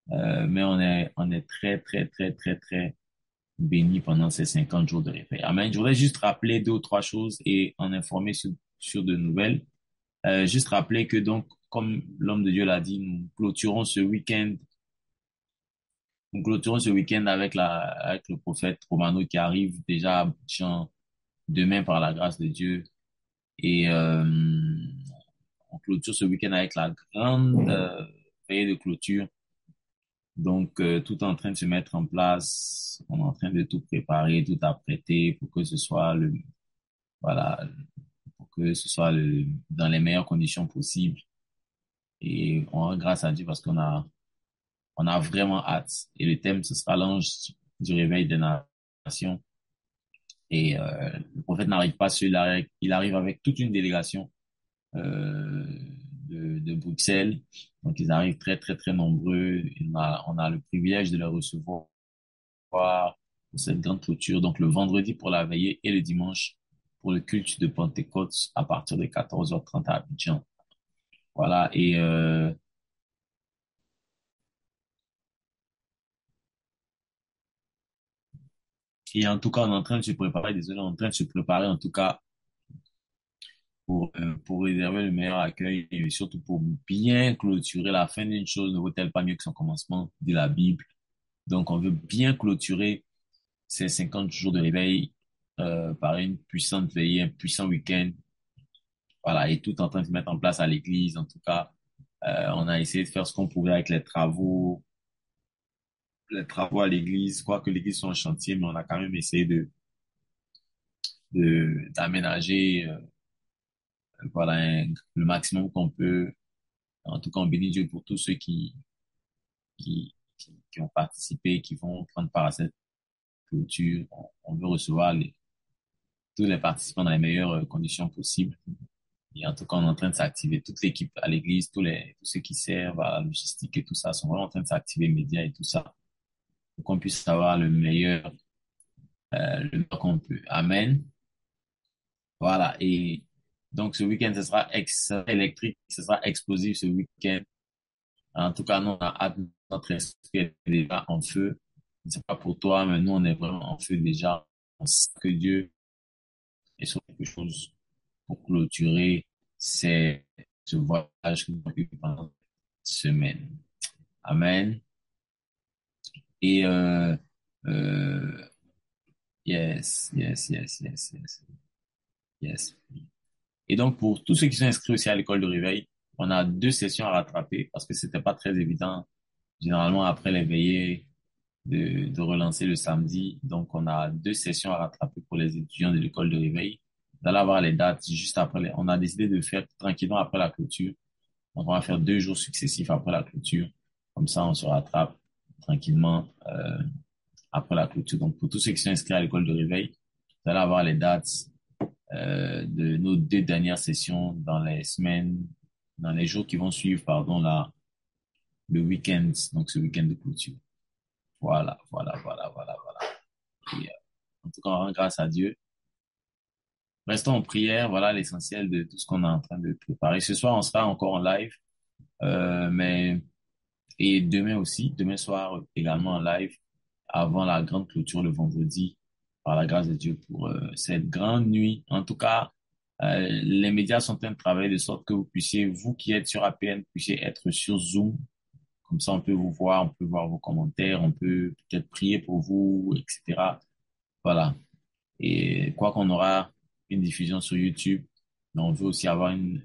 Mais on est très, très, très, très, très béni pendant ces 50 jours de réveil. Amen. Je voudrais juste rappeler 2 ou 3 choses et en informer sur de nouvelles. Juste rappeler que donc, comme l'homme de Dieu l'a dit, nous clôturons ce week-end avec le prophète Romano qui arrive déjà à Abidjan demain par la grâce de Dieu. Et on clôture ce week-end avec la grande veillée de clôture. Donc, tout est en train de se mettre en place. On est en train de tout préparer, tout apprêter pour que ce soit voilà, pour que ce soit dans les meilleures conditions possibles. Et on rend grâce à Dieu parce on a vraiment hâte. Et le thème, ce sera l'ange du réveil des nations. Et le prophète n'arrive pas seul, il arrive avec toute une délégation euh, de Bruxelles. Donc, ils arrivent très, très, très nombreux. On a le privilège de les recevoir pour cette grande clôture. Donc, le vendredi pour la veillée et le dimanche pour le culte de Pentecôte à partir de 14h30 à Abidjan. Voilà. Et en tout cas, on est en train de se préparer, désolé, on est en train de se préparer en tout cas pour réserver le meilleur accueil et surtout pour bien clôturer. La fin d'une chose ne vaut-elle pas mieux que son commencement, dit la Bible. Donc, on veut bien clôturer ces 50 jours de réveil par une puissante veillée, un puissant week-end. Voilà, et tout en train de se mettre en place à l'église. En tout cas, on a essayé de faire ce qu'on pouvait avec les travaux à l'église. Quoique l'église soit en chantier, mais on a quand même essayé d'aménager voilà, le maximum qu'on peut. En tout cas, on bénit Dieu pour tous ceux qui ont participé, qui vont prendre part à cette clôture. On veut recevoir tous les participants dans les meilleures conditions possibles. Et en tout cas, on est en train de s'activer. Toute l'équipe à l'église, tous ceux qui servent à la logistique et tout ça, sont vraiment en train de s'activer, médias et tout ça, pour qu'on puisse avoir le meilleur qu'on peut. Amen. Voilà. Et donc, ce week-end, ce sera électrique, ce sera explosif ce week-end. En tout cas, nous, on a hâte, notre esprit est déjà en feu. Je ne sais pas pour toi, mais nous, on est vraiment en feu déjà. On sait que Dieu est sur quelque chose pour clôturer ce voyage que nous avons eu pendant cette semaine. Amen. Et euh, yes, yes, yes, yes, yes, yes. Et donc, pour tous ceux qui sont inscrits aussi à l'école de réveil, on a 2 sessions à rattraper parce que c'était pas très évident, généralement, après les veillées, de relancer le samedi. Donc, on a 2 sessions à rattraper pour les étudiants de l'école de réveil. Vous allez avoir les dates juste après on a décidé de faire tranquillement après la clôture. Donc, on va faire 2 jours successifs après la clôture. Comme ça, on se rattrape tranquillement, après la clôture. Donc, pour tous ceux qui sont inscrits à l'école de réveil, vous allez avoir les dates, de nos 2 dernières sessions dans les jours qui vont suivre, pardon, le week-end. Donc, ce week-end de clôture. Voilà, voilà, voilà, voilà, voilà. Et, en tout cas, on rend grâce à Dieu. Restons en prière. Voilà l'essentiel de tout ce qu'on est en train de préparer. Ce soir, on sera encore en live, mais et demain aussi, demain soir également en live, avant la grande clôture le vendredi, par la grâce de Dieu pour cette grande nuit. En tout cas, les médias sont en train de travailler de sorte que vous puissiez, vous qui êtes sur APN, puissiez être sur Zoom. Comme ça, on peut vous voir, on peut voir vos commentaires, on peut peut-être prier pour vous, etc. Voilà. Et quoi qu'on aura une diffusion sur YouTube, mais on veut aussi avoir une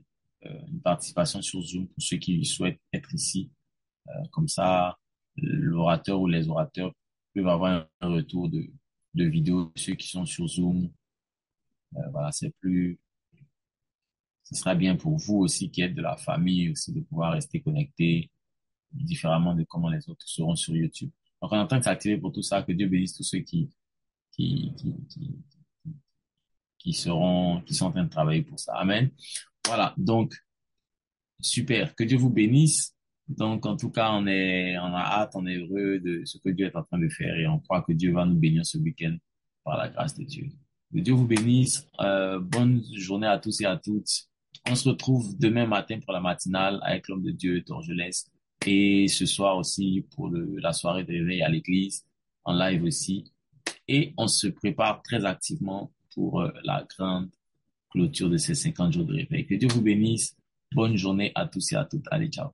participation sur Zoom pour ceux qui souhaitent être ici. Comme ça, l'orateur ou les orateurs peuvent avoir un retour de vidéo de ceux qui sont sur Zoom. Voilà, ce sera bien pour vous aussi qui êtes de la famille aussi de pouvoir rester connecté différemment de comment les autres seront sur YouTube. Donc, on est en train de s'activer pour tout ça. Que Dieu bénisse tous ceux qui, qui, qui, qui sont en train de travailler pour ça. Amen. Voilà. Donc, super. Que Dieu vous bénisse. Donc, en tout cas, on a hâte, on est heureux de ce que Dieu est en train de faire et on croit que Dieu va nous bénir ce week-end par la grâce de Dieu. Que Dieu vous bénisse. Bonne journée à tous et à toutes. On se retrouve demain matin pour la matinale avec l'homme de Dieu, Dorgelès. Et ce soir aussi pour la soirée de réveil à l'église, en live aussi. Et on se prépare très activement pour la grande clôture de ces 50 jours de réveil. Que Dieu vous bénisse. Bonne journée à tous et à toutes. Allez, ciao.